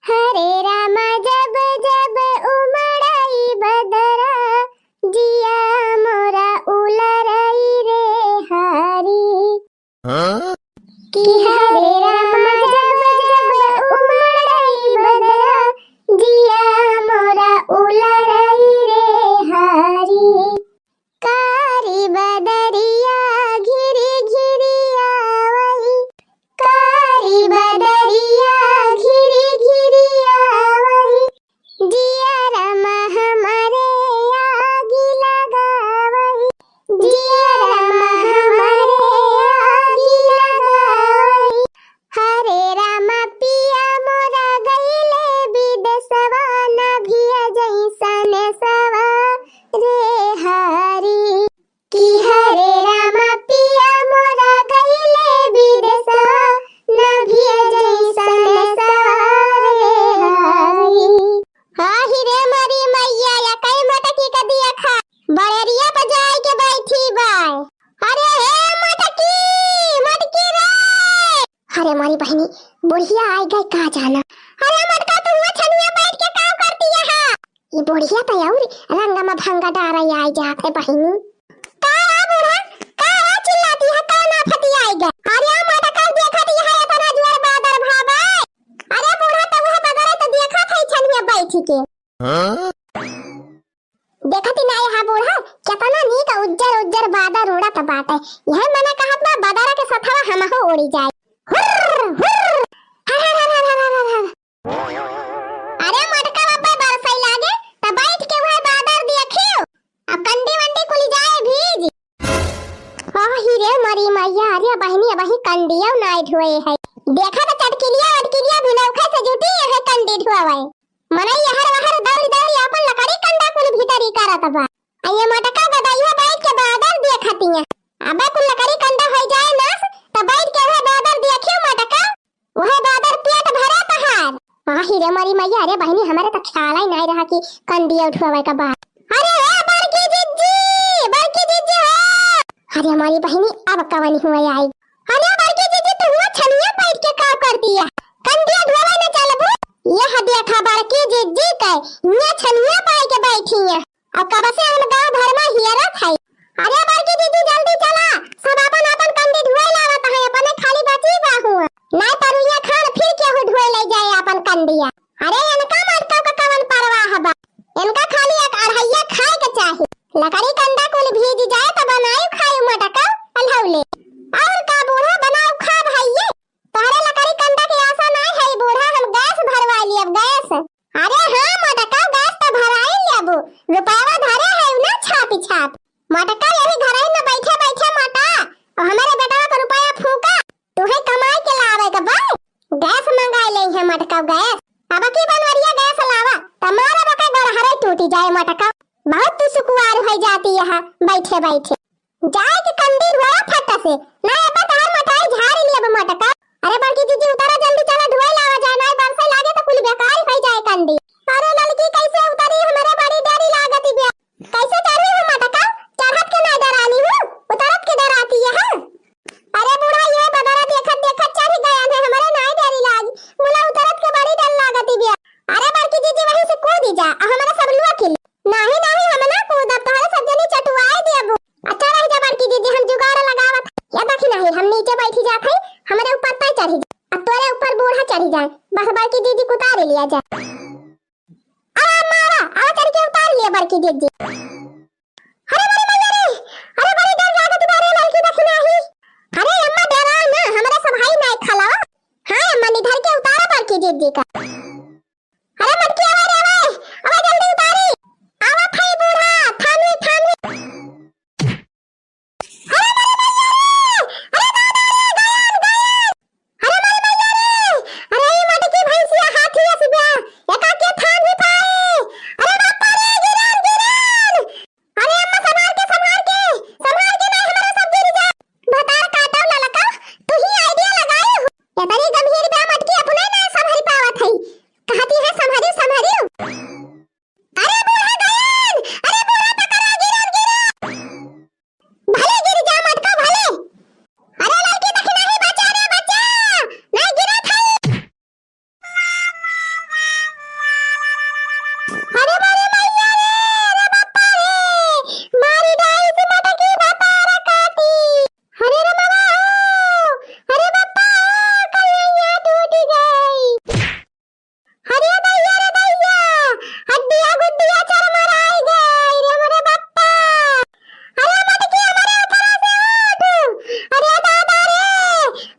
हरे रामा जब जब उमड़ाई बदरा जिया मोरा उलरई रे हरी कि हरे रामा जब जब उमड़ाई बदरा जिया मोरा उलरई रे हरी कारी बदरिया घिरी घिरी आवई कारी बदरिया घिरी घिरी आवई जिया रमा हमारे आगी लगावई जिया रमा हमारे आगी लगावई हरे रामा पिया मोरा गईले विदेशवा ना भिया जैसन सवा रे हरी कि हरे रामा पिया मोरा गईले विदेशवा ना भिया जैसन सवा रे हरी हाही रे मरी मैया या कई मटकी का दिया खा बड़ेरिया बजाई के बैठी बाय अरे हे मटकी मटकी रे अरे मारी बहनी बुढ़िया आई गई कहा जाना अरे मटका तू हुआ छनिया बैठ के काम करती है ये बुढ़िया तो यार रंगा में भंगा डारा आई जाते बहनी काया बूढ़ा काया चिल्लाती है काना फटी आई गई अरे मटका देखती है इतना जोर बादर भाबे अरे बूढ़ा तो वह बगरे तो देखा था छनिया बैठ के देखती नहीं है बूढ़ा कितना नीक उज्जर उज्जर बादर उड़त बाटे यह मैंने कहा था बादरा के सथवा हम हो उड़ी जाए हुर्र, हुर्र, हर, हर, हर, हर, हर, हर, हर। अरे मटका बाबा बरसाई लागे तो बैठ के वह बादर देखियो अब कंडी वंडी कुली जाए भीज ही रे मरी मैया अरे बहनी वही कंडिया नाई धोए है देखा तो चटकिलिया भी नौखे से जुटी है कंडी धोवे मनई हर वहर दौड़ी दौड़ी अपन लकड़ी कंडा कुल भीतरी करत बा ये मटका गदाइया बैठ के बादर देखती है अबे कुल लकड़ी कंडा हो जाए ना तो बैठ के वह बादर देखियो मटका वह बादर पेट भरे तहार ही रे मरी मैया अरे बहनी हमारे तो ख्याल ही नहीं रहा कि कंडिया उठवावे का बात अरे हे बड़की जिज्जी हो अरे हमारी बहनी अब कवनी हुआ आई अरे बड़की जिज्जी तू हुआ छनिया बैठ के काम करती है कंडिया धोवे न चलबू यह देखा बड़की जिज्जी के ये छनिया पाई के बैठी है अब कब से हम गांव भर में हियरत है अरे बड़की जिज्जी जल्दी चला सब अपन अपन कंडी धोए लावत है अपने खाली बची बाहु नहीं तरुया खान फिर केहू धोए ले जाए अपन कंडिया अरे इनका मटका का कवन परवाह बा इनका खाली एक अढ़ैया खाए के चाहिए लकड़ी कंडा कुल भीज जाए तो बनाई खाए मटका अलहौले और का बूढ़ा बनाओ खा भाईये तोहरे लकड़ी कंडा की आशा नहीं है बूढ़ा हम गैस भरवा लिए अब गैस अरे हां मटका गैस तो भराई लेबू रुपया धरे है ना छाप छाप मटका यही घर ही में बैठे बैठे मटा और हमारे बेटा का रुपया फूका तू है कमाई के लावे का बा गैस मंगाई ले है मटका गैस अब की बनवरिया गैस लावा तुम्हारा बका गड़हरे टूटी जाए मटका बहुत तू सुकुआर हो जाती है बैठे बैठे जाए के कंडी धोया फटा से ना अब तार मटाई झाड़ी लिए अब मटका अरे बड़की जीजी उतारा जल्दी चला धोए लावा जाए ना बरसा लागे तो कुल बेकार हो जाए कंडी अरे लड़की कैसे उतरी हमारे बड़ी डरी लागती बे कैसे चढ़ी हो मटका चढ़त के ना डरानी हूं उतरत के डराती है अरे बूढ़ा ये बगरा देखत देखत चढ़ गया है हमारे नाई डरी लागी बोला उतरत के बड़ी डर लागती बे अरे बड़की जीजी वहीं से कूद जा हमारा सब लुआ खिल नहीं नहीं हम ना कूदब तोहरे सब जनी चटुआई देबू अच्छा रह जा बड़की जीजी हम जुगाड़ लगावत या देखी नहीं हम नीचे बैठी जात है हमारे ऊपर तय चढ़ी जा अब तोरे ऊपर बूढ़ा चढ़ी जाए बस बड़की जीजी को उतार लिया जाए अरे मारा आ चढ़ के उतार लिया बड़की जीजी अरे बड़ी मैया रे अरे बड़ी डर लागत बारे लड़की देखी नहीं अरे अम्मा डरा ना हमारे सब भाई नहीं खला हां अम्मा निधर के उतारा बड़की जीजी का अरे मटकी आवे रे आवे जल्दी उतारी आवा थाई बूढ़ा थामी थामी अरे मेरे मैया रे अरे दादा रे गयान गयान अरे मेरे मैया रे अरे ये मटकी भैंसिया हाथी से ब्या एका के थाम भी पाए अरे बापा रे गिरान गिरान अरे अम्मा संभाल के नहीं हमारा सब गिर जा भतार काटो ललका तू ही आइडिया लगाई हो ये बड़ी गंभीर बा मटकी अपने ना संभल पावत है अरे मारे मैया रे, अरे बापा रे, मारी डाई से मटकी बातारा काटी। अरे रे मामा हो, अरे बापा हो, कलैया टूट गई। अरे दैया रे दैया, हड्डियां गुड्डियां चरमराई गई रे मोरे बापा। अरे मटकी हमारे उठरा से उठ, अरे दादा रे,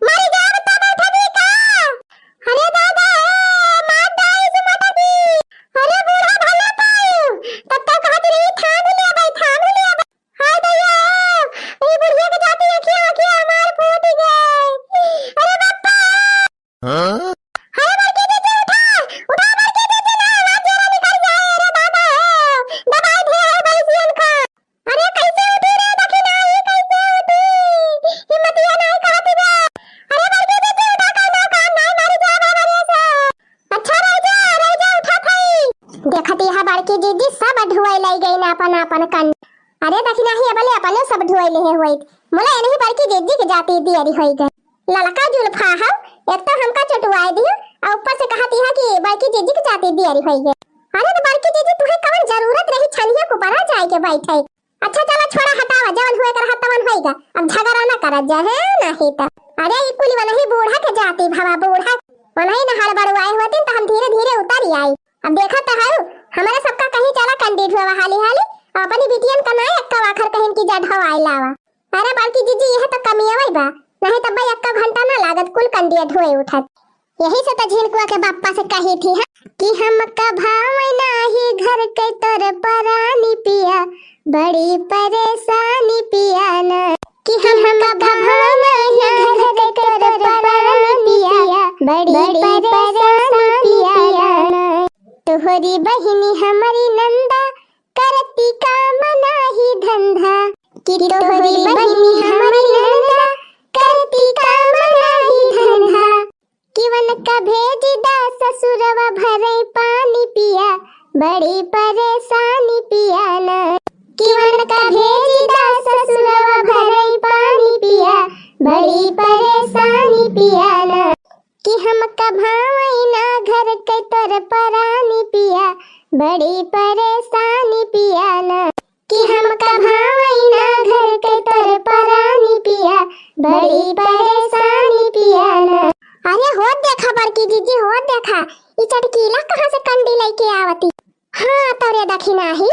मर जाब तो बैठबी का। अरे दादा मार डाई से मटकी। अरे बूढ़ा भला पायु, तब तक कहती रही थाम ले भाई, थाम ले भाई। हाय दैया, ये बुढ़िया के जाती अखियां अखियां हमार फूट गई। अरे बापा हाँ? अरे बड़की दीदी उठा बड़की दीदी ना, आवाज जरा निकल जाए रे दादा हो, दबाई दे है भैंसियन का। अरे कैसे उठी रे दखिना, ये कैसे उठी, हिम्मतिया नहीं कहती बे। अरे बड़की दीदी उठा कर ना, कान नहीं मारी जा बाबा रे से। अच्छा रह जा उठा थई। देखती है बड़की दीदी सब ढुआई लाई गई ना अपन अपन कन। अरे दखिना ही अबले अपने सब ढुआई ले होई, मोला नहीं बड़की दीदी के जाती दियरी होई गई। ललका जुल्फा है, एक तो हमका चटुआई दी और ऊपर से कहती है कि बड़की जीजी की जाती दियरी होई गई। अरे तो बड़की जीजी तुम्हें कौन जरूरत रही छनिया को परा जाए के बैठे। अच्छा चलो छोड़ा हटावा, जवन हुए कर हतवन होएगा, अब झगड़ा ना करत जा है नहीं तो। अरे ई कुली वाला ही बूढ़ा के जाती भावा, बूढ़ा वही न हड़ बड़वाए होते तो हम धीरे धीरे उतर आई। अब देखा तो है हमारे सबका कहीं चला कंडी हुआ हाली हाली, अपनी बिटियन का ना एक आखर कहीं की जढ़वा आई लावा। अरे बड़की जीजी यह तो कमिया वही बा, नहीं तब भाई 1 घंटा ना लागत कुल कंडिया ढोए उठत। यही से तो झिनकुआ के बाप्पा से कही थी है कि हम का भाव नाही घर के तोर परानी पिया, बड़ी परेशानी पिया ना। कि हम का भाव नाही घर के तोर परानी पिया, बड़ी परेशानी पिया ना। तोहरी बहिनी हमारी नंदा, करती काम नाही धंधा। कि तोहरी बहिनी हमारी नंदा, करती काम नाही धंधा। किवन का भेज दा ससुरवा भरे पानी पिया, बड़ी परेशानी पिया ना। किवन का भेज दा ससुरवा भरे पानी पिया, बड़ी परेशानी पिया ना। कि हम का भावई ना घर के तोर परानी पिया, बड़ी परेशानी पिया ना। कि हम का भावई ना घर के तोर परानी पिया, बड़ी परेशानी पिया ना। अरे हो देखा बड़की जीजी, हो देखा ये चटकीला कहाँ से कंडी लेके आवती। हाँ तोरे दखिना ही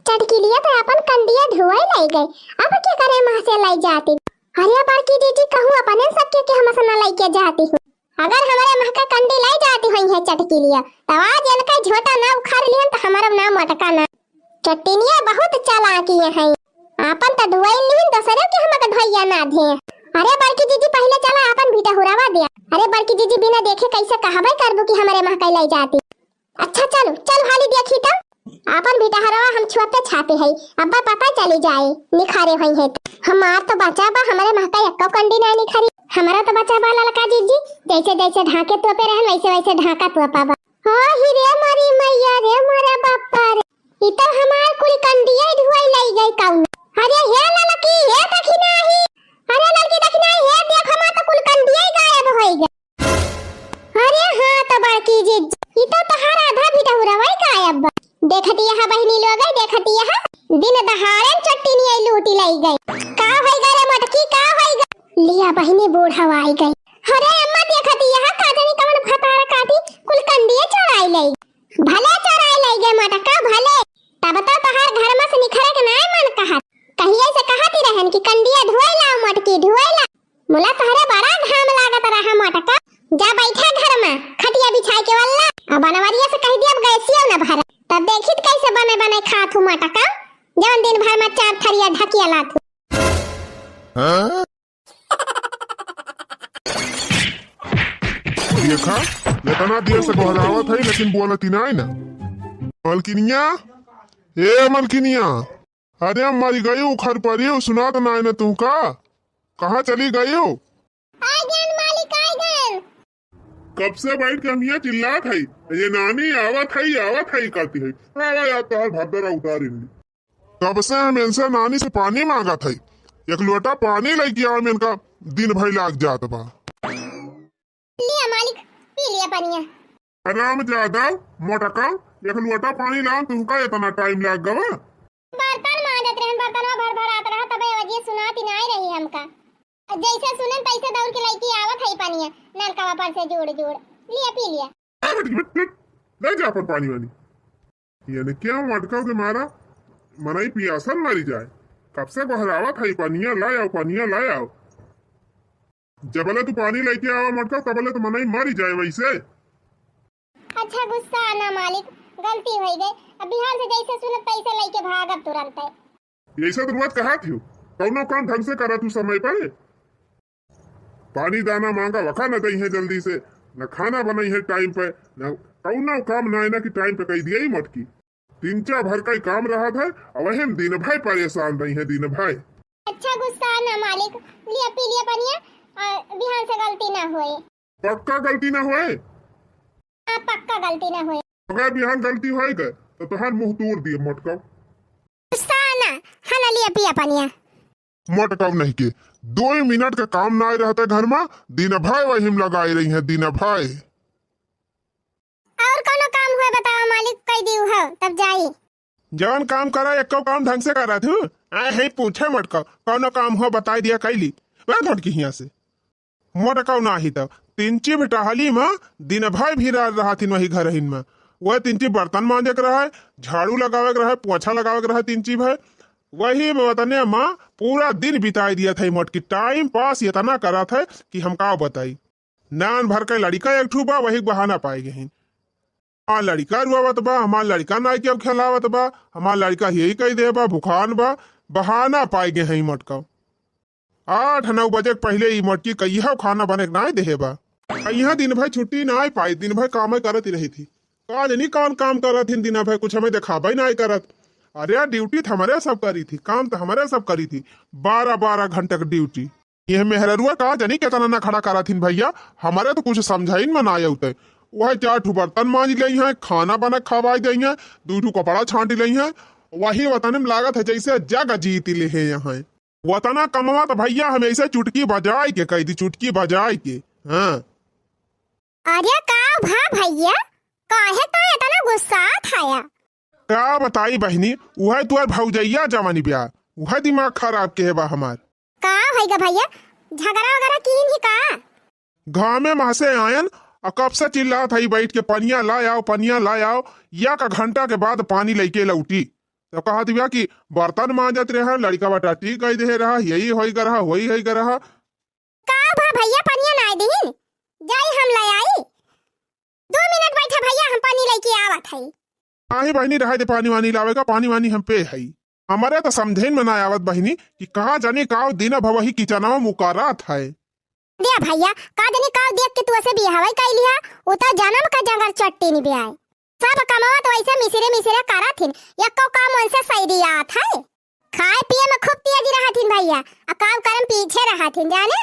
चटकीलिया तो अपन कंडिया धुआई लाई गई, अब क्या करे मां से लाई जाती। अरे बड़की जीजी कहूँ अपने सबके के हम से ना लेके जाती हूँ। अगर हमारे मां का कंडी लाई जाती हुई है चटकीलिया, तो आज इनका झोटा ना उखाड़ लियन तो हमारा नाम मटका ना। चट्टिनिया बहुत चालाकी है, अपन तो धुआई लियन दूसरे के हम का धोइया ना दे। अरे बड़की जीजी पहले चला अपन भीटा हुरावा दिया। अरे बड़की जीजी बिना देखे कैसे कहबे करबू कि हमारे मां का लाई जाती। अच्छा चलो चल हाली देखी तो अपन भीटा हरावा हम छुआ पे छापे है, अब्बा पापा चली जाए निखारे हुई है। हमार तो बचा बा, हमारे मां का एक कंडी ना निखारी। हमारा तो बचा बा ललका जीजी, जैसे जैसे ढाके तो पे रहन वैसे वैसे ढाका तो पाबा। हां ही रे मारी मैया रे मोरा बापा रे, ई तो हमार कुल कंडिया धुआई लाई गई कौन। अरे हे ललकी हे दखिना ही, अरे लड़की दखिना ही हे देख हमार तो कुल कंडिया गायब होई गई। अरे हां तो बड़की जीजी ई तो तहार आधा भी डहुरावाई गायब बा। देखती यहां बहिनी लोग गई, देखती यहां दिन दहाड़े चट्टिनी लूटी लाई गई। का होई गए रे मटकी, का होई गई लिया बहिनी बूढ़ा आई गई। अरे अम्मा देखती यहां काजनी कवन फतार काटी कुल कंडिए चढ़ाई लाई, भले चढ़ाई लाई गए मटका भले। तब तो तहार घर में से निखरे के नाय मन कहत, कहीं ऐसे कहती रहन कि कंडिया धोई लाओ मटकी धोई ला। मुला तहरे बड़ा घाम लागत रहा मटका, जा बैठा घर में खटिया बिछाई के वाला। अब बनवरिया से कह दिया अब गैसियो न भर, तब देखित कैसे बने बने खात हूं मटका, जवन दिन भर में 4 थरिया ढकिया लात हूं। हाँ? देखा इतना देर से बहलावत है लेकिन बोलती नहीं ना। मलकिनिया ए मलकिनिया, अरे मरी गई उखर परी सुना तो नहीं ना तू का, कहाँ चली गई हो? आइगन मालिक आइगन। कब से बैठ के मियाँ चिल्लात है, ये नानी आवत है करती है। यार तोहर भदरा उतार इनली। कब से हम इनसे नानी से पानी मांगा था, एक लोटा पानी लेके आओ, इनका दिन भर लाग जात बा। लिया मालिक पी लिया पानिया। राम जादव मोटका एक लोटा पानी लाओ तुमका इतना टाइम लग गवा। बर्तन मांजत रहन, बर्तनवा भर भर आत रहा, तबे वजह सुनाती नहीं रही हमका। जैसे सुनन तैसे दौड़ के लईकी आवत है पानी नलका पर से जोड़ जोड़ लिया पी लिया। ले जा पर पानी वानी यानी क्या मटका के मारा मनाई पियासन मारी जाए। कब से बहरावत है पानिया लाए आओ, पानिया लाए आओ। जबले तू पानी लेके आवा मटका तबले तो मनाई मारी जाए वैसे। अच्छा गुस्सा आना मालिक, गलती हो गई। अब बिहार से जैसे सुनत तैसे लेके भागब तुरंत है। ऐसा तो बात कहा थी कौनो काम ढंग से करा तू समय पर। पानी दाना मांगा वखा न दई है जल्दी से, न खाना बनाई है टाइम पे, न कौनो काम न है कि टाइम पे कही दिया ही मटकी। तीन चार भर का ही काम रहा था और वही दिन भाई परेशान रही है दिन भाई। अच्छा गुस्सा आना मालिक, लिया पी लिया पानिया, बिहार से गलती ना होए। पक्का गलती ना होए? हाँ पक्का गलती ना होए। अगर बिहार गलती होएगा तो तुहार मुंह तोड़ दिए मटका। गुस्सा आना, हाँ ना लिया पिया पानिया। मटका नहीं के 2 मिनट का काम ना रहता घर में, दिन भाई वही में लगाई रही है दिन भाई। और कोनो काम हुए बताओ मालिक, कह दियो है तब जाई। जवन काम करा एको काम ढंग से करा थू है पूछे मटका कौनो काम हो बताई दिया कैली वह मटकी यहाँ से मटका ना ही तब तिंची टहली में दिन भाई भी रहा थी वही घर हिन में। वह तिंची बर्तन मांजे के रहा, झाड़ू लगावे के रहा, पोछा लगावे के रहा तिंची भाई वही में वतने माँ पूरा दिन बिताई दिया था। मटकी टाइम पास इतना करा था कि हम का बताई। नान भर के लड़का एक ठू बा वही बहाना पाएगे हैं। हाँ लड़का रुआवत बा, हमार लड़का ना के खिलावत बा, हमार लड़का यही कही दे बा भुखान बा, बहाना पाएगे हैं मटका। 8-9 बजे पहले ही मटकी कहिया खाना बने ना दे बा। कहिया दिन भाई छुट्टी ना आई पाई, दिन भाई काम करत ही रही थी। काज नहीं कौन काम करत थी दिन भाई, कुछ हमें दिखावा ही ना करत। अरे यार ड्यूटी तो हमारे सब करी थी, काम तो हमारे सब करी थी, 12-12 घंटे की ड्यूटी। ये मेहरुआ का जानी कितना ना खड़ा करा थी भैया, हमारे तो कुछ समझाई न ना आते। वह 4 ठू बर्तन मांज गई है, खाना बना खवाई गई है, 2 ठू कपड़ा छांटी गई है। वही वतन में लागत है जैसे जग जीत ले है यहाँ। वतना कमवा तो भैया हमेशा चुटकी बजाए के कही थी, चुटकी बजाए के। हाँ अरे का भा भैया, काहे तो इतना गुस्सा थाया? क्या बताई बहनी, वह तुअर भौजैया जवानी ब्याह वह दिमाग खराब के है बा हमार। का होइगा भैया, झगड़ा वगैरह कीन ही का? गाँव में वहां से आयन और कब से चिल्ला था बैठ के पनिया ला आओ, पनिया ला आओ। या का घंटा के बाद पानी लेके लौटी तो कहा दिया कि बर्तन मांजत रहा, लड़का बटा ठीक कह दे रहा, यही होइगा रहा, वही होइगा रहा। का भा भैया पनिया ना दीन, जाई हम ले आई। 2 मिनट बैठे भैया, हम पानी लेके आवत हई। आही बहनी रहा दे पानी वानी लावेगा, पानी वानी हम पे है। हमारे तो समझे में ना आवत बहनी कि कहाँ जाने का दिन भवही किचनवा मुकारा था। दिया भैया का जाने का देख के तू ऐसे बिहावई कई लिया, वो तो जन्म का जंगल चट्टी नहीं बियाए। सब कमावा तो ऐसे मिसरे मिसरे करा थिन, या को काम उनसे सही आत है। खाए पिए में खूब तेज रहा थिन भैया, आ काम करम पीछे रहा थिन जाने।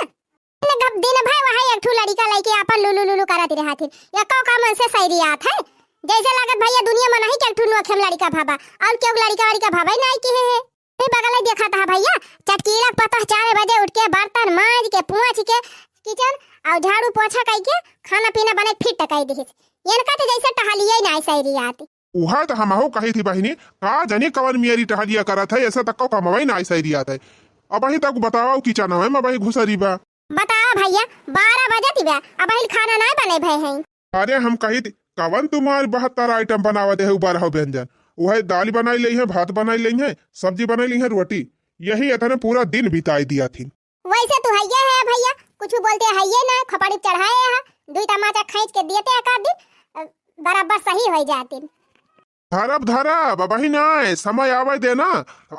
गप दिन भाई वहां एक ठू लड़का लेके अपन लुलु लुलु करत रहा थिन, या को काम उनसे सही आत है। जैसे लागत भैया दुनिया में नहीं के एक ठू नोखेम लड़का भाबा, और क्यों लड़का भाबा नहीं की है। बगल देखा था भैया चटकीला पता 4 बजे उठ के बर्तन मांज के पोंछ के किचन और झाड़ू पोछा करके खाना पीना बने फिट टकाई दिखिस। इनका तो जैसे टहलिए ना सही आती। उहा तो हमहु कही थी बहनी का जानी कवन मेरी टहलिया करत है, ऐसा तक कमवाई ना सही आत है। अब वही तक बताओ किचन है मैं वही घुसरी बा। बताओ भैया 12 बजे तिबा अब वही खाना ना बने भई हैं। अरे हम कही थी कवन तुम्हार 72 आइटम बनावत है, 12 व्यंजन। वह दाल बनाई ली है, भात बनाई ली है, सब्जी बनाई ली है, रोटी, यही इतने पूरा दिन बिताई दिया थी। वैसे तो हैया है भैया, कुछ बोलते हैये ना, खपड़ी चढ़ाए है, 2 टमाटर खींच के देते एक आध दिन बराबर सही हो जाती। धरब धरब वही ना समय आवे देना,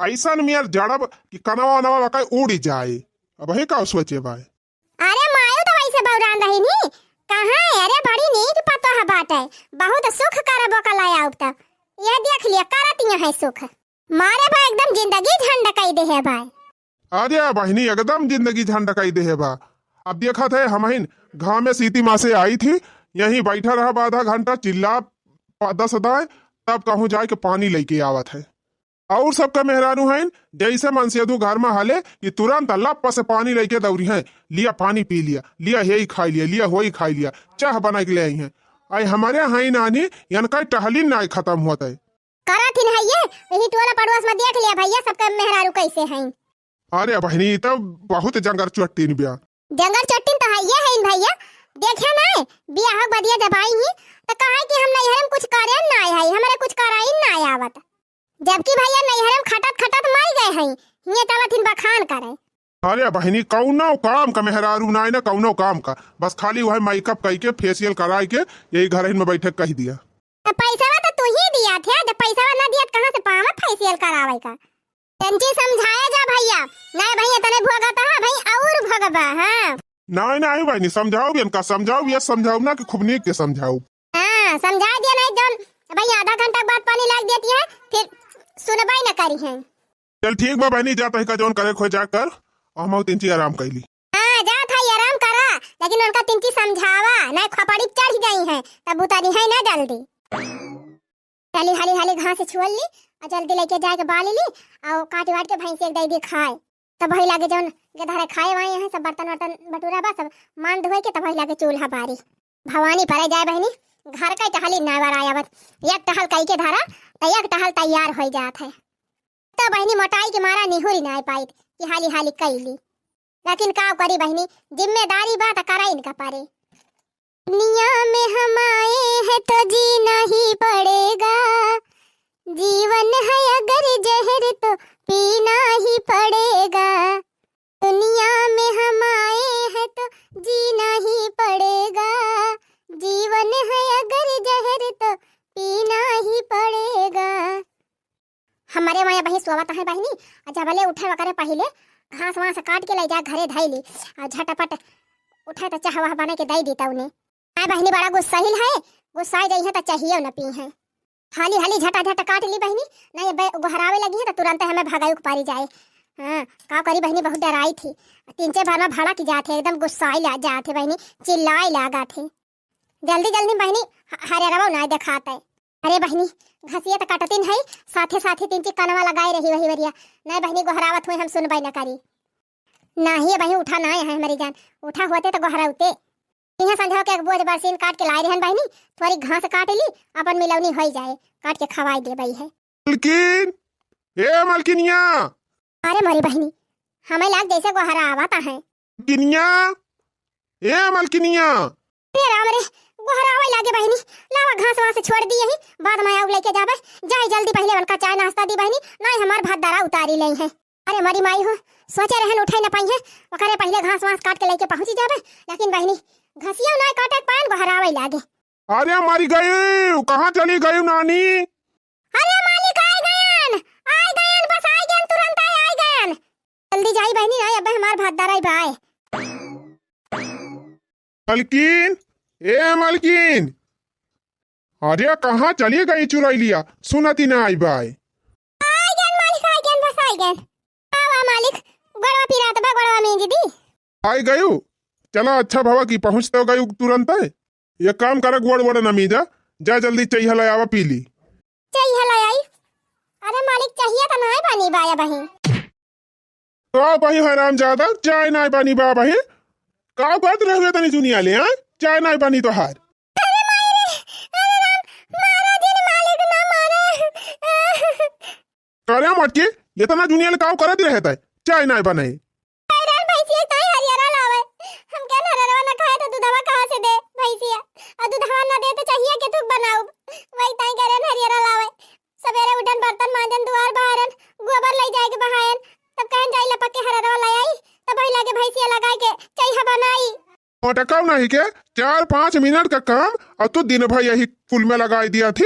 ऐसा मियार जड़ब कि कनवा नवा का उड़ जाए। अब वही का सोचे भाई। अरे मायो तो वैसे बौरान रही नी कहाँ है? अरे बड़ी नीक पता है बात है, बहुत सुख करबो का लाया उठता। ये देख लिया करतिया है सुख, मारे भाई एकदम जिंदगी झंडा कई दे है भाई। अरे बहनी एकदम जिंदगी झंडा कई दे है बा। अब देखा थे हम गाँव में सीती माँ से आई थी, यहीं बैठा रहा आधा घंटा, चिल्ला 10 दाए, तब कहूँ जाए के पानी लेके आवत है। और सबका मेहरानू है जैसे मन से दू घर में हाले कि तुरंत लप से पानी लेके दौड़ी है, लिया पानी पी लिया, लिया यही खा लिया, लिया वही खा लिया, चाह बना के ले आई है। आई हमारे यहाँ ही नानी इनका टहली ना खत्म होता है। करा थिन है ये यही टोला पड़ोस में देख लिया भैया सबका मेहरारू कैसे हैं। अरे बहनी तो बहुत जंगर चट्टीन बिया। जंगल चट्टीन तो है ये है भैया देखे ना बियाह बदिया जब आई ही तो कहा कि हम नैहरम कुछ करे ना आए है हमारे कुछ कराई ना आए आवत जबकि भैया नैहरम खटत खटत मार गए हैं ये चला थिन बखान करे। अरे बहनी कौनो काम का मेहरारू ना ना कौनो काम का बस खाली वह मेकअप कई के फेशियल कराई के यही घर में बैठे कह दिया। पैसा तो तू ही दिया थे जब पैसा ना दिया कहां से पावा फेशियल करावे का तंची समझाया जा भैया नहीं भैया तने भोगता है भाई और भगवा हां नहीं नहीं बहनी समझाओ भी इनका समझाओ ये समझाओ ना कि खूब नीक के समझाओ। हां समझा दिया नहीं जौन भैया आधा घंटा बाद पानी लाग देती है फिर सुनबाई ना करी है। चल ठीक बा बहनी जाता है का जौन करे खो जाकर हम तिनची आराम कैली। हां जा था आराम करा लेकिन उनका तिनची समझावा ना खपड़ी चढ़ गई है तब उतारी है ना जल्दी चली हाली हाली घास छुअल ली और जल्दी लेके जाके बाल ली और काट वाट के भैंस एक दे दी खाए तब भई लागे जौन गधारे खाए वाए हैं सब बर्तन वर्तन बटूरा बा सब मान धोए के तब भई लागे चूल्हा बारी भवानी परे जाए बहनी घर का टहली ना बार आयावत एक टहल कई के धारा तो एक टहल तैयार हो जात है तो बहनी मोटाई के मारा निहुरी ना पाई कि हाली हाली कैली लेकिन का करी बहनी जिम्मेदारी बात करा इनका पारे दुनिया में हम आए हैं तो जीना ही पड़ेगा जीवन है अगर जहर तो पीना ही पड़ेगा दुनिया में हम आए हैं तो जीना ही पड़ेगा जीवन है अगर जहर तो पीना ही पड़ेगा। हमारे वहाँ बही सोवत है बहनी जब भले उठे वगैरह पहले घास वहां से काट के ले जा घरे धैली और झटपट उठे तो चाह वह बना के दे देता उन्हें। आए बहनी बड़ा गुस्साहिल है गुस्सा गई है तो चाहिए न पी है हाली हाली झटा झटा काट ली बहनी नहीं गोहरावे लगी है तो तुरंत हमें भगाई पारी जाए। हाँ का करी बहनी बहुत डराई थी 3-4 बार में भाड़ा की जाते एकदम गुस्साई ला जाते बहनी चिल्लाई लागा थे जल्दी जल्दी बहनी हरे रवा ना दिखाते अरे बहनी घसिया तो कटतीन है साथे साथे 3 कनवा लगाए रही वही वरिया नहीं बहनी गोहरावत हुई हम सुनबाई न करी नहीं बहनी उठा ना है हमारी जान उठा होते तो गोहरावते यहाँ संझा के बोझ बरसीन काट के लाई रहन बहनी थोड़ी घास काट ली अपन मिलौनी हो जाए काट के खवाई दे बई है। मलकिन ए मलकिनिया अरे मोरी बहनी हमें लाग जैसे गोहरा आवता है मलकिनिया ए मलकिनिया रे राम रे गोहरावे लागे बहनी लावा घास वहां से छोड़ दी यही बाद में आउ लेके जाबे जाए जल्दी पहले उनका चाय नाश्ता दी बहनी नहीं हमार भात दारा उतारी ले है। अरे मरी माई हो सोचे रहन उठे न पाई है वकरे पहले घास वास काट के लेके पहुंची जाबे लेकिन बहनी घसिया ना काटे पान गोहरावे लागे। अरे मारी गई कहाँ चली गई नानी। अरे मालिक आ गयन बस आ गयन तुरंत आ गयन जल्दी जाई बहनी ना अब हमार भात दारा बाय। मलकिन ए मलकिन अरे कहाँ चली गई चुराई लिया सुनती ना आई बाय। बस आ गयन आवा मालिक गड़वा पिरात बा गड़वा में जी दी आई गयू चला अच्छा भवा की पहुंच तो गयू तुरंत है ये काम कर गोड़ गोड़ नमी जा जा जल्दी चाहिए लावा पी ली चाहिए लाई। अरे मालिक चाहिए तो नहीं पानी बाया बहन तो भाई हराम ज्यादा चाय ना पानी बा बहन का बात रह तनी दुनिया ले हां चाय ना पानी तो हार। करे मटके ये तना दुनिया ले काम करत रहता है चाय ना बनाए टकाऊ नहीं के 4-5 मिनट का काम और तू दिन भर यही फुल में लगा दिया थी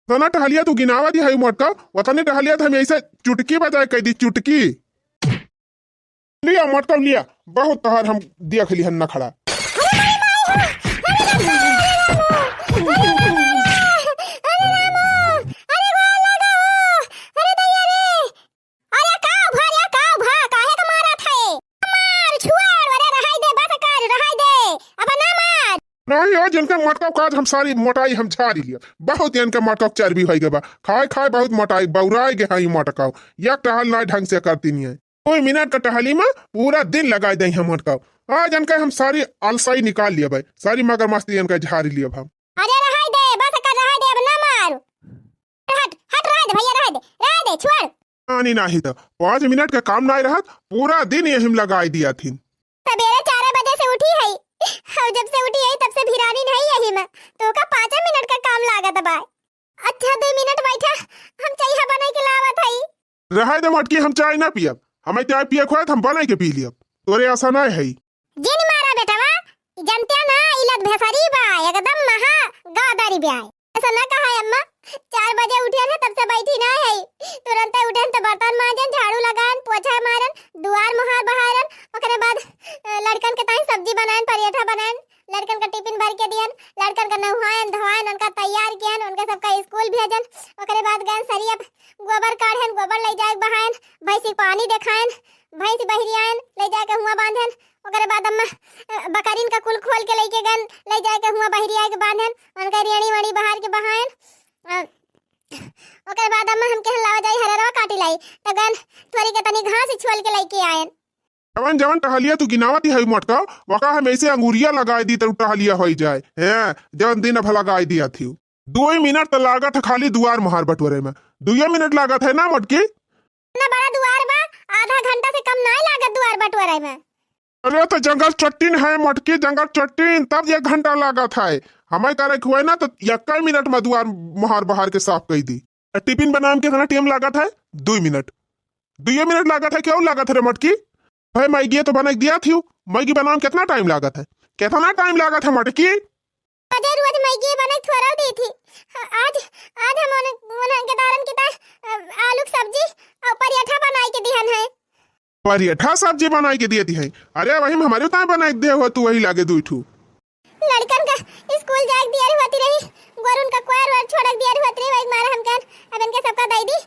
तना टहलिया तू गिनावा दी है मोटका वतने टहलिया था हम ऐसे चुटकी बजाए कह दी चुटकी लिया मोटका लिया बहुत तहर हम देख ली न खड़ा। नहीं हो जिनका मटका काज हम सारी मोटाई हम झाड़ी लिया बहुत इनका मटका चर्बी हो गया खाए खाए बहुत मोटाई बौराए गए हाँ मटका एक टहल ना ढंग से करती नहीं है 2 मिनट का टहली में पूरा दिन लगा दे हम मटका आज इनका हम सारी अलसाई निकाल लिया भाई सारी मगर मस्ती इनका झाड़ी लिया हम अरे रह दे, बस कर रह दे, अब ना मारो। हट हट रह दे भैया, रह दे छोड़। पानी नहीं तो 5 मिनट का काम नहीं रहा, पूरा दिन यही में लगाई दिया थी। सवेरे 4 बजे से उठी है, और जब से उठी है तब से भिरानी नहीं यही में, तो का 5 मिनट का काम लागत बा। अच्छा 2 मिनट बैठा, हम चाय बना के लावत हई। रह दे मटकी, हम चाय ना पियब, हमें चाय पिए खोए हम बना के पी लियब, तोरे ऐसा नहीं है। जिन मारा बेटवा, जनते ना इलत भेसरी बा, एकदम महा गादारी बा। ऐसा ना कहा है अम्मा, 4 बजे उठे है तब से बैठी ना है, तुरंत उठे तो बर्तन मांजन, झाड़ू लगान, पोछा मारन, दुआर मुहार बहारन, ओकरे बाद लड़कन के ताई सब्जी बनान, पराठा बनान, लड़कन का टिफिन भर के दियन, लड़कन का नहायन धोयन, उनका तैयार कियन, उनके सबका स्कूल भेजन, ओकरे बाद गन सरिया गोबर काढ़न, गोबर ले जाए बहायन, भैंसी पानी देखायन, भैंस बहरियान ले जाके हुआ बांधन, ओकरे बाद अम्मा बकरीन का कुल खोल के लेके गन ले जाके हुआ बहरिया के बांधन, उनका रेड़ी वड़ी बहार के बहायन। ओकरे बाद अम्मा हमके हलावा जाई हररवा काटी लाई, त गन थोड़ी के तनी घास छोल के लेके आयन। जवन जवन टहलिया तू गिनावती है मटका, वका हम ऐसे अंगूरिया लगाई दी तो टहलिया हो जाए हैं, जवन दिन भला लगाई दिया थी। 2 मिनट तो लागत है खाली दुआर मुहार बटोरे में, 2 मिनट लागत है ना मटकी। ना बड़ा दुआर बा, आधा घंटा से कम नहीं लागत दुआर बटोरे में। अरे तो जंगल चट्टीन है मटकी, जंगल चट्टीन, तब 1 घंटा लागत है। हमें करे हुए ना तो 1 मिनट में दुआर मुहार बहार के साफ कर दी। टिफिन बनाने के कितना टाइम लागत है? 2 मिनट। 2 मिनट लागत है, क्यों लागत है रे मटकी? भाई मैगी तो बना दिया थी, मैगी बनाने कितना टाइम लागत है? कितना टाइम लागत है मटकी? रोज मैगी बना थोड़ा दी थी, आज आज हम उन्हें के दारन की आलू की सब्जी और पराठा बनाई के दिहन है। पराठा सब्जी बनाई के दिए थी है? अरे वही हमारे उतना बनाई दे हो, तू वही लागे 2 ठू। लड़कन का स्कूल जाए दिया होती रही, गोरुन का क्वार वर छोड़ दिया होती रही, वही मारा हम कर अब इनके सबका दई दी,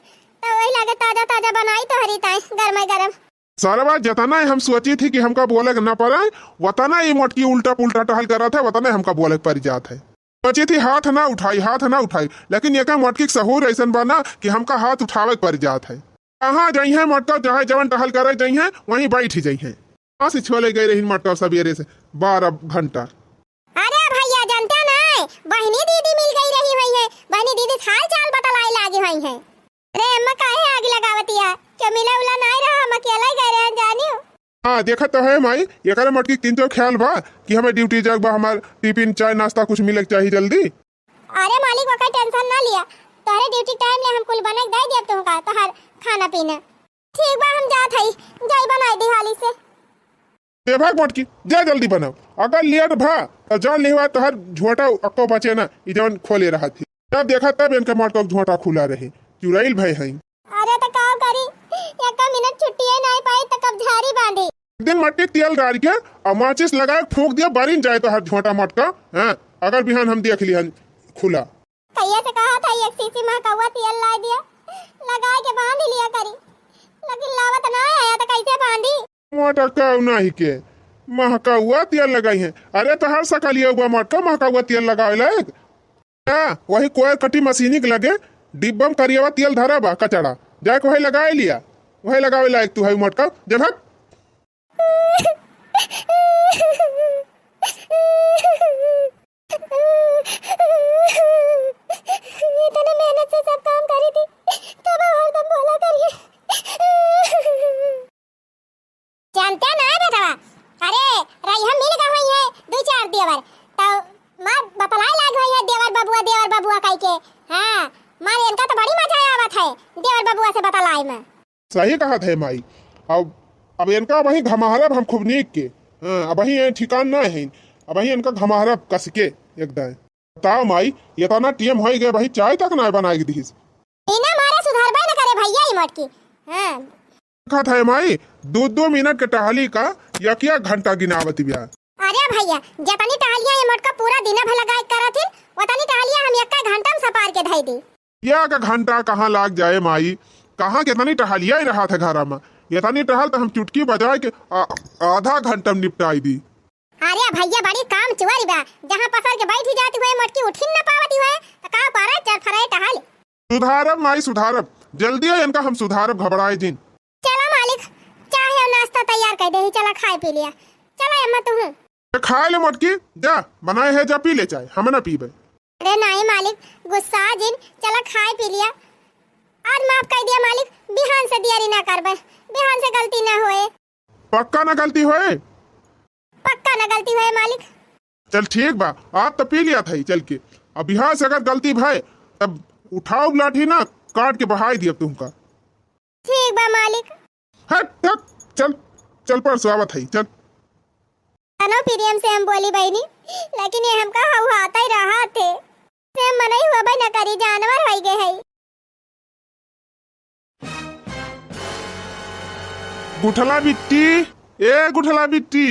तो वही लागे ताजा ताजा बनाई तो हरी ताई गरम गरम। सारा बात जतना हम सोची थी कि हमका बोले ना पड़े, वतना ये मटकी उल्टा पुल्टा टहल कर रहा था, वतना हमका बोले पड़ जात है। सोची थी हाथ ना उठाई, लेकिन ये मटकी सहूर ऐसा बना कि हमका हाथ उठावे पड़ जात है। कहाँ जाई है मटका, चाहे जवन टहल करे जाई है वहीं बैठ ही जाई है। कहाँ से छोले गए रही मटका सवेरे से 12 घंटा। अरे भैया जानते ना, बहनी दीदी मिल गई रही हुई है, बहनी दीदी हाल चाल बतलाई लागी हुई है। अरे अम्मा काहे आग लगावती है, क्यों मिला उला नहीं रहा, हम अकेला ही गए रहे जानियो। हाँ देखा तो है माई, ये करे मटकी तीन तो ख्याल बा कि हमें ड्यूटी जाग बा, हमार टिफिन चाय नाश्ता कुछ मिले चाहिए जल्दी। अरे मालिक का टेंशन ना लिया, तोहरे ड्यूटी टाइम ले हम कुल बना के दे दिया तुमका तोहर खाना पीना। ठीक बा हम जात हई, जाई बनाई दी हाली से। ते भाग मटकी जा जल्दी बनाओ, अगर लेट भा तो जान लिवा तोहर झोटा अक्को बचे ना, ई जवन खोले रहा थी। जब देखा तब इनका मटका झोटा खुला रहे, चुराइल भाई है। अरे तो का करी, एक मिनट छुट्टी ही नहीं पाई तो कब झाड़ी बांधी। एक दिन मटकी तेल डाल के और माचिस लगाए फूंक दिया, बारिन जाए तो हर झोटा मटका। हाँ अगर बिहान हम देख लिया खुला। कैसे से कहा था एक सीसी में कौवा तेल ला दिया, लगा के बांध लिया करी, लेकिन लावत ना आया तो कैसे बांधी। मटका नहीं के महका हुआ तेल लगाई है। अरे तो हर सकलिया हुआ मटका महका हुआ तेल लगाए लायक। वही कोई कटी मशीनी के लगे डिब्बा में करिएवा तेल धरा बा कचड़ा, जाके वही लगाए लिया, वही लगावे लायक तू है मटका जब। इतने मेहनत से सब काम करी थी, तब हरदम बोला करिए। जानते ना बेटा, अरे रही हम मिल गए हैं 2-4 देवर, तो मार बतलाई लाग हुई है देवर बबुआ कह के। हाँ मार इनका तो बड़ी मजा आवत है देवर बबुआ से बतलाई में। सही कहा था माई। अब इनका वही घमारब हम खूब नीक के। अब वही ठिकान ना है, अब वही इनका घमारब कस के एकदम। बताओ माई ये तो ना टीएम हो गए, वही चाय तक ना बना के दीस। इना मारे सुधारबे न करे भैया ई मटकी। हां कहा था माई 2-2 मिनट के टहली का या क्या घंटा गिनावती बिया। अरे भैया जतनी टहलिया ये मटका पूरा दिन भर लगाए करथिन, ओतनी टहलिया हम एक घंटा में सपार के धई दी। या का घंटा कहाँ लाग जाए माई, कहाँ कितनी टहलिया ही रहा था घर में, इतनी टहल तो हम चुटकी बजा के आधा घंटा में निपटाई दी। अरे भैया बड़ी काम चुआरी बा, जहाँ पसर के बैठी जाती हुए मटकी उठिन न पावती हुए तो का पारे चरफराए टहल। सुधारब माई सुधारब, जल्दी है इनका हम सुधारब, घबराए जिन। चला मालिक चाय और नाश्ता तैयार कर दे, चला खाए पी लिया। चला अम्मा तू खाए ले मटकी जा, बनाए है जा पी ले चाय, हम ना पीबे। अरे नहीं मालिक, गुस्सा जिन चला खाए पी लिया। आज माफ कर दिया मालिक, बिहान से दियारी ना करबे, बिहान से गलती ना होए। पक्का ना गलती होए? पक्का ना गलती होए मालिक। चल ठीक बा, आप तो पी लिया था ही चल के। अब यहाँ से अगर गलती भाई तब उठाओ लाठी ना, काट के बहाई दिया तुमका। ठीक बा मालिक। हट हट, चल चल परसों आवत है चल। अनो प्रियम से हम बोली बहनी, लेकिन ये हमका हवा ही रहा थे से हम मना ही हुआ भाई न करी, जानवर हो गए है। गुठला बिट्टी, ए गुठला बिट्टी।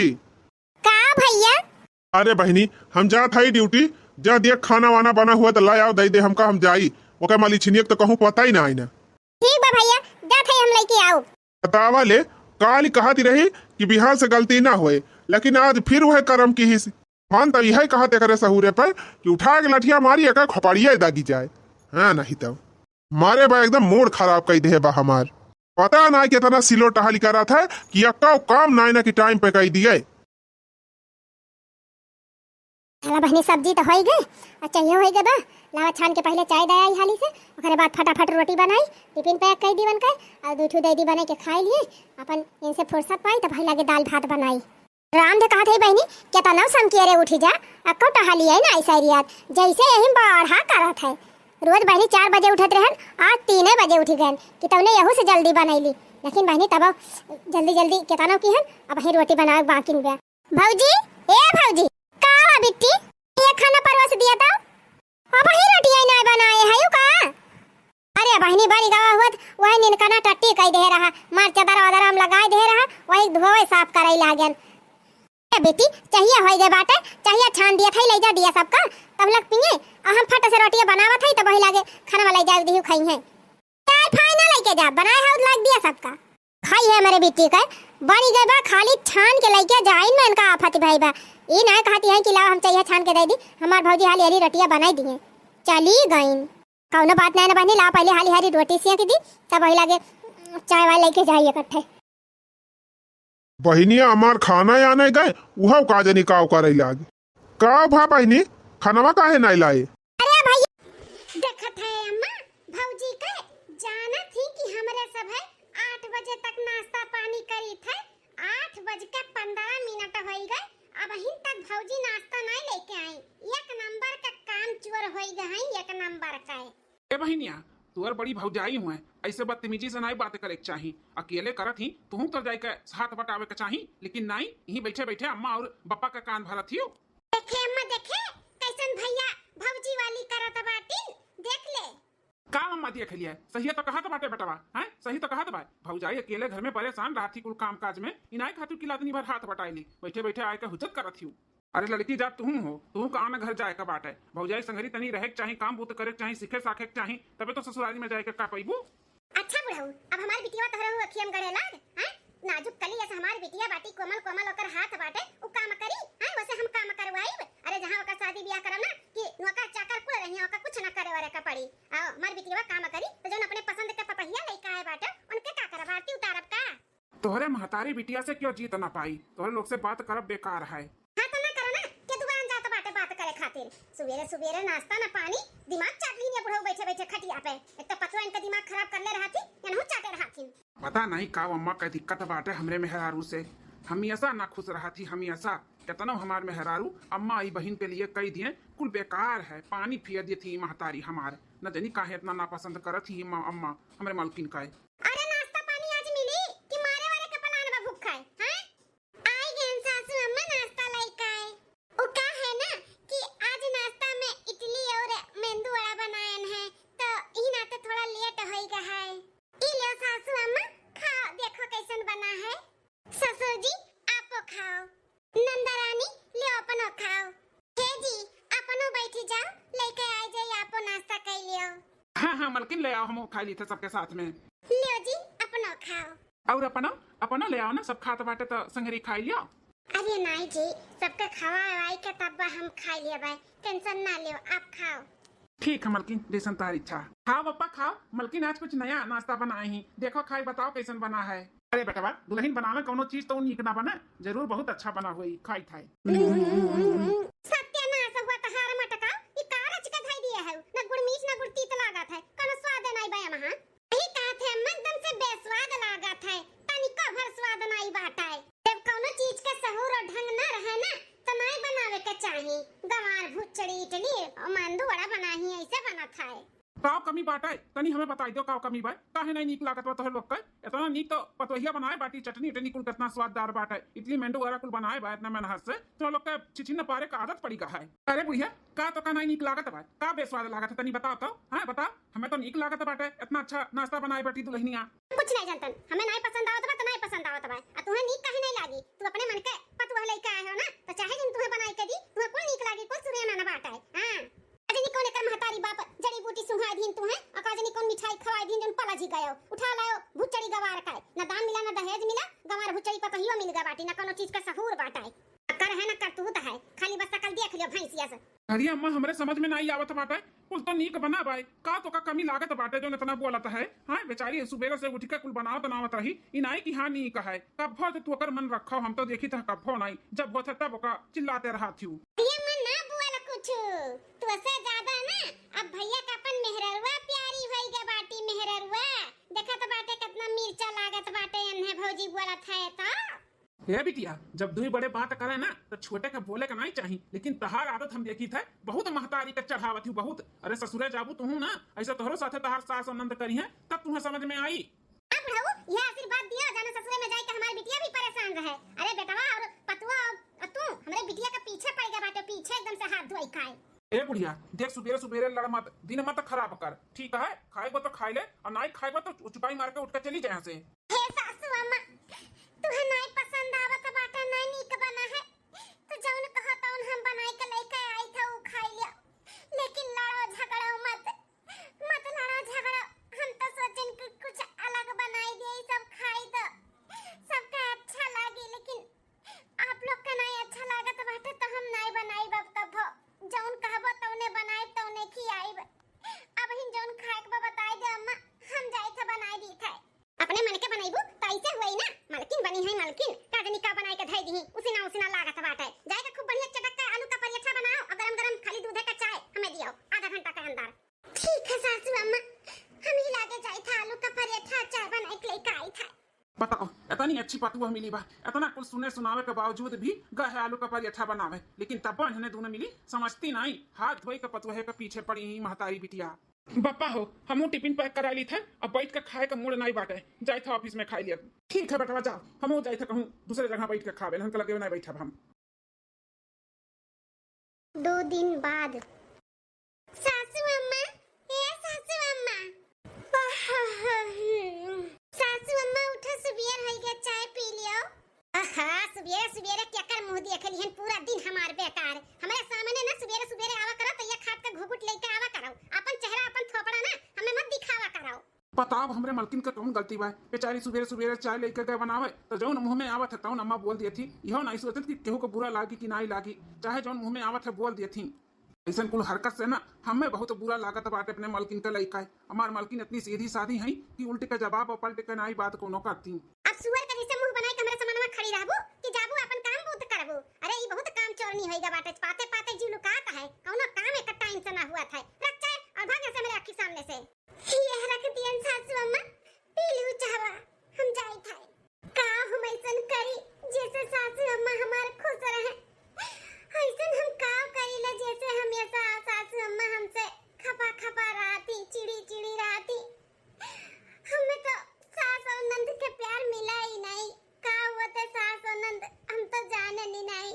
का भैया? अरे बहनी हम जात है ड्यूटी, जा देख खाना वाना बना हुआ तो ला आओ दे दे हमका, हम जाई ओके माली छिनियक तो कहूँ पता ही ना आई ना। ठीक बा भैया, जात है हम लेके आओ। बतावा ले, काल कहती रही कि बिहार से गलती ना होए, लेकिन आज फिर वह कर्म की हिस्स हम तो यही कहते करे सहूरे पर कि उठा के लठिया मारी एक खोपड़िया दागी जाए। हाँ नहीं तब मारे बा एकदम मूड खराब कर दे बा हमार। पता ना कितना सिलो टहली करा था कि अक्का काम नाइना की टाइम पे कह दिए। चला बहनी सब्जी तो हो गई, अच्छा ये हो गए बा। लावा छान के पहले चाय दे आई हाली से, ओकरे बाद फटाफट रोटी बनाई, टिफिन पैक कर दी बनकर, और दूठू दे दी बना के खाई लिए। अपन इनसे फुर्सत पाई तो भाई लगे दाल भात बनाई। राम दे कहा थे बहनी क्या तनाव समकियरे उठी जा, अक्को टहली है ना ऐसा रियात जैसे यही बढ़ा करत है। रोज बहनी 4 बजे उठत रहन, आज 3 बजे उठी गए कि तवने यहू से जल्दी बनैली। लेकिन बहनी तब जल्दी जल्दी के तनाव की है, अब ही रोटी बनावे बाकी में। भौजी ए भौजी, का बिट्टी ये खाना परवास दिया था, अब ही रोटी आई ना बनाए है का? अरे बहनी बड़ी गावा हुआ वही निनकना टट्टी कह दे रहा, मार चादर वादर हम लगाए दे रहा, वही धोए साफ कराई लागन। ए बेटी चाहिए होई गए बाटे, चाहिए छान दिया था ले जा दिया सबका, तब लग पिए और हम फट से रोटियां बनावत है, तब वही लागे खाना वाला जाए दिहु खाई है। चाय फाइनल लेके जा, बनाए है लग दिया सबका खाई है। मेरे बेटी का बड़ी गए बा, खाली छान के लेके जाइन में इनका आफत भाई बा। ये ना कहती है कि लाओ हम चाहिए छान के दे दी, हमार भौजी हाली हाली रोटियां बनाई दिए चली गईन। कौनो बात नहीं ना बहनी, ला पहले हाली हाली रोटी सिया की दी, तब वही लागे चाय वाला लेके जाइए इकट्ठे। बहनी हमार खाना आने गए वह का जनी का करे लागे का भा बहनी खानावा काहे नहीं लाए? अरे भैया देखत है अम्मा भौजी के जाना थी कि हमरे सब है 8 बजे तक नाश्ता पानी करी थे, 8:15 हो गए, अब हिन तक भौजी नाश्ता नहीं लेके आई। एक नंबर का काम चोर हो गए, एक नंबर का। ए बहिनिया तुअर बड़ी भौजाई हुए, ऐसे बदतमीजी से नहीं बात करे के चाही। अकेले करत ही तुहू तो जाई के हाथ बटावे के चाही, लेकिन नहीं यहीं बैठे बैठे अम्मा और बप्पा का कान भरत हियो। देखे अम्मा देखे कैसन भैया भौजी वाली करत बाटी, देख ले का अम्मा देख लिया सही तो कहा बाटे बेटवा, हैं सही तो कहा बा। भौजाई अकेले घर में परेशान रहती कुल काम काज में, इनाई खातिर की लादनी भर हाथ बटाईली, बैठे बैठे आए के हुज्जत करत हियो। अरे लड़की जात तुम हो, तुम का आना घर जाए का बाट है। भौजाई संगरी तनी रहे चाहे, काम बूत करे चाहे, सीखे साखे चाहे, तबे तो ससुराली में जाए के का पैबू। अच्छा बुढ़ऊ, अब हमारी बिटिया तोहरा हु अखियम गड़े लाग, हैं नाजुक कली ऐसे हमारी बिटिया बाटी कोमल कोमल ओकर हाथ बाटे, उ काम करी, हैं वैसे हम काम करवाई। अरे जहां ओकर शादी ब्याह करम ना कि नौकर चाकर को रही ओकर कुछ न करे वरे का पड़ी। आओ हमारी बिटिया काम करी तो जौन अपने पसंद के पपहिया लइका है बाटे उनके का करब, आरती उतारब का। तोहरे महतारी बिटिया से क्यों जीत ना पाई, तोहरे लोग से बात करब बेकार है। सुबेरे सुबेरे नाश्ता ना पानी, दिमाग चाट ली ने बुढ़ऊ बैठे बैठे खटिया पे। एक तो पतवा इनका दिमाग खराब कर ले रहा थी, एनहु चाटे रहा थी। पता नहीं का अम्मा का दिक्कत बाटे हमरे मेहरारू से, हमेशा ना खुश रहा थी, हमेशा कितना हमार मेहरारू अम्मा आई बहन के लिए कह दिए कुल बेकार है, पानी फिर दी थी महतारी हमारे, न जानी काहे इतना नापसंद करत थी अम्मा हमरे मालकिन का। अरे नाश्ता पानी आज मिली कि मारे वाले के पलान में भूख खाए, हैं आई गेन सासू अम्मा नाश्ता लेके आए। ओ का है ना कि आज नाश्ता में इडली और मेंदू वड़ा बनायन है, तो ई नाते थोड़ा लेट होई गया है। ई लो सासू अम्मा खाओ, देखो कैसन बना है। ससुर जी आपो खाओ, नंदा रानी ले अपनो खाओ। हे जी अपनो बैठी जाओ, लेके आ जाई आपो नाश्ता कर लियो। हाँ हाँ मलकिन ले आओ, हम खा ली थे सबके साथ में। लियो जी अपनो खाओ। और अपना ले आओ ना, सब खात बाटे तो संगरी खाई लियो। अरे नहीं जी, सबका खवाई के तब हम खा लिए भाई, टेंशन ना लियो, आप खाओ। ठीक है मलकिन, जैसन तार इच्छा। खाओ पप्पा खाओ, मलकिन आज कुछ नया नाश्ता बनाए ही, देखो खाई बताओ कैसन बना है। अरे बेटा दुल्हन बनावे कोनो चीज तो नीक ना बना, जरूर बहुत अच्छा बना हुई, खाई खाई। सत्यानाश हुआ तहार मटका, ई कारज के आवत है। काव कमी बाटे तनी हमें बताई दो काव कमी बा काहे नहीं नीक लागत बा तोहर लोग के इतना नीक तो पतोहिया बनाए बाटी चटनी उटनी कुल कितना स्वाददार बाटे इडली मेंदू वगैरह कुल बनाए बा इतना मेहनत से तो लोग के छिछिन पारे का आदत पड़ी का है। अरे बुढ़िया का तो का नहीं नीक लागत बा का बेस्वाद लागत है तनी बताओ तो हां बताओ हमें तो नीक लागत बाटे इतना अच्छा नाश्ता बनाए बाटी दुल्हनिया कुछ नहीं जानतन हमें नहीं पसंद आवत बा तो नहीं पसंद आवत बा आ तुम्हें नीक काहे नहीं लागी तू अपने मन के पतुआ लेके आए हो ना तो चाहे जिन तुम्हें बनाई के दी तुम्हें कुल नीक लागी कुल सूर्य माना बाटा है। हां अजनी कोने कर महतारी बाप जड़ी बूटी सुंघा दीन तुम्हें और काजनी कोन मिठाई खवाई दीन जन पला जी गयो उठा लायो भुचड़ी गवार का ना दान मिला ना दहेज मिला गवार भुचड़ी पतहियो मिल गा बाटी ना कोनो चीज का सहूर बाटा है कर है ना कर तू है खाली बस कल देख लियो भैंसिया से। अरे अम्मा हमरे समझ में नहीं आवत बाटे कुल तो नीक बना बाई का तो का कमी लागत बाटे जो इतना बोलत है। हां बेचारी सुबेरे से उठ के कुल बनावत बनावत रही इनाई की हां नी का है कब भो तू अकर मन रखो हम तो देखी था कब भो नहीं जब वो था तब का चिल्लाते रहा थी ये मन ना बोला कुछ तू से ज्यादा ना अब भैया का अपन मेहररुआ प्यारी भई गे बाटी मेहररुआ देखत बाटे कितना मिर्चा लागत बाटे अन्हे भौजी बोलत है तो हे बिटिया जब दुई बड़े बात करे ना तो छोटे का बोले का नहीं चाहिए लेकिन तहार आदत हम देखी थे बहुत महतारी के चढ़ावत हूँ बहुत। अरे ससुरे जाबू तू ना ऐसा तोहरो साथे तहार सास आनंद करी है तब तुम्हें समझ में आई। अब रहू यह आशीर्वाद दिया जाने ससुरे में जाए कि हमारी बिटिया भी परेशान रहे। अरे बेटवा और पतुआ और तू हमरे बिटिया के पीछे पड़ गया बाटे पीछे एकदम से हाथ धोई खाए। ए बुढ़िया देख सुबेरे सुबेरे लड़ मत दिन मत खराब कर ठीक है खाएगो तो खाई ले और नहीं खाएगो तो चुपाई मार के उठ के चली जाए से। हे सासू अम्मा तुहे नहीं पसंद आवत बाटे नहीं नीक बना है तो जौन कहा तौन हम बनाई के लेके आई था वो खाई लिया लेकिन लड़ो झगड़ो मत लड़ो झगड़ो हम तो सोचन कि कुछ अलग बनाई दे सब खाई दो सबका अच्छा लागी लेकिन आप लोग का नहीं अच्छा लागत बाटे तो हम नहीं बनाई बब कभो जौन कहबो तौने बनाई तौने खियाई अब हिन जौन खाए के बताई दे अम्मा हम जाई था बनाई दी था अपने मन के बनाईबू तो ऐसे हुई ना मालकिन बनी है मालकिन काजनी का बनाई के धई दी उसी ना लागत बाटे जाएगा खूब बढ़िया चटक के आलू का पराठा बनाओ और गरम खाली दूध का चाय हमें दियो आधा घंटा के अंदर। ठीक है सासू अम्मा हम ही लागे जाई था आलू का पराठा चाय बनाई के लेके आई था। बताओ इतनी अच्छी पतुआ मिली बा इतना कुछ सुने सुनावे के बावजूद भी गए आलू का पराठा बनावे लेकिन तब इन्हें दोनों मिली समझती नहीं हाथ धोई के पतुहे के पीछे पड़ी ही महतारी बिटिया। बप्पा हो हम टिफिन पैक करा ली थे अब बैठ के खाए का मूड नहीं बाटे जाए था ऑफिस में खाई लिया। ठीक है बेटा जाओ हम जाए थे कहूँ दूसरे जगह बैठ के खावे हम लगे नहीं बैठा हम। 2 दिन बाद सासू अम्मा सासू अम्मा सासू अम्मा उठो सुबेर हो गया चाय पी लियो। सुबेरे क्या कर मुंह देख लिहन पूरा दिन हमार बेकार हमारे सामने ना सुबेरे आवा करो तो ये खाट का घुघुट लेके आवा करो अपन चेहरा अपन थोपड़ा ना हमें मत दिखावा करो। बताओ हमरे मलकिन का कौन गलती बा बेचारी सुबेरे सुबेरे चाय लेकर गए बनावे तो जौन मुंह में आवत है तौन अम्मा बोल दी थी यहो नहीं सोचत कि केहू को बुरा लागी कि नहीं लागी चाहे जौन मुंह में आवत है बोल दी थी। ऐसा कुल हरकत से ना हमें बहुत बुरा लागत बाटे अपने मलकिन का लइका हमार मलकिन इतनी सीधी साधी है कि उल्टे का जवाब और पलटे का नहीं बात कोनो करती। अब सुअर का जैसे मुंह बनाई के हमरे सामने में खड़ी रहबू कि जाबू अपन काम बहुत करबू। अरे ये बहुत काम चोरनी होइगा बाटे पाते पाते जी लुकाता है कौनो काम एक टाइम से ना हुआ था रख चाय और भाग से मेरे आंखी सामने से। ये रख दियन सासू अम्मा पी लू चाहवा हम जाई था का हम ऐसन करी जैसे सासू अम्मा हमार खुश रहे ऐसन हम का करीला जैसे हम ऐसा सासू अम्मा हमसे खपा रहती चिड़ी रहती हमें तो सास और नंद के प्यार मिला ही नहीं का हुआ था सास और नंद हम तो जाने नहीं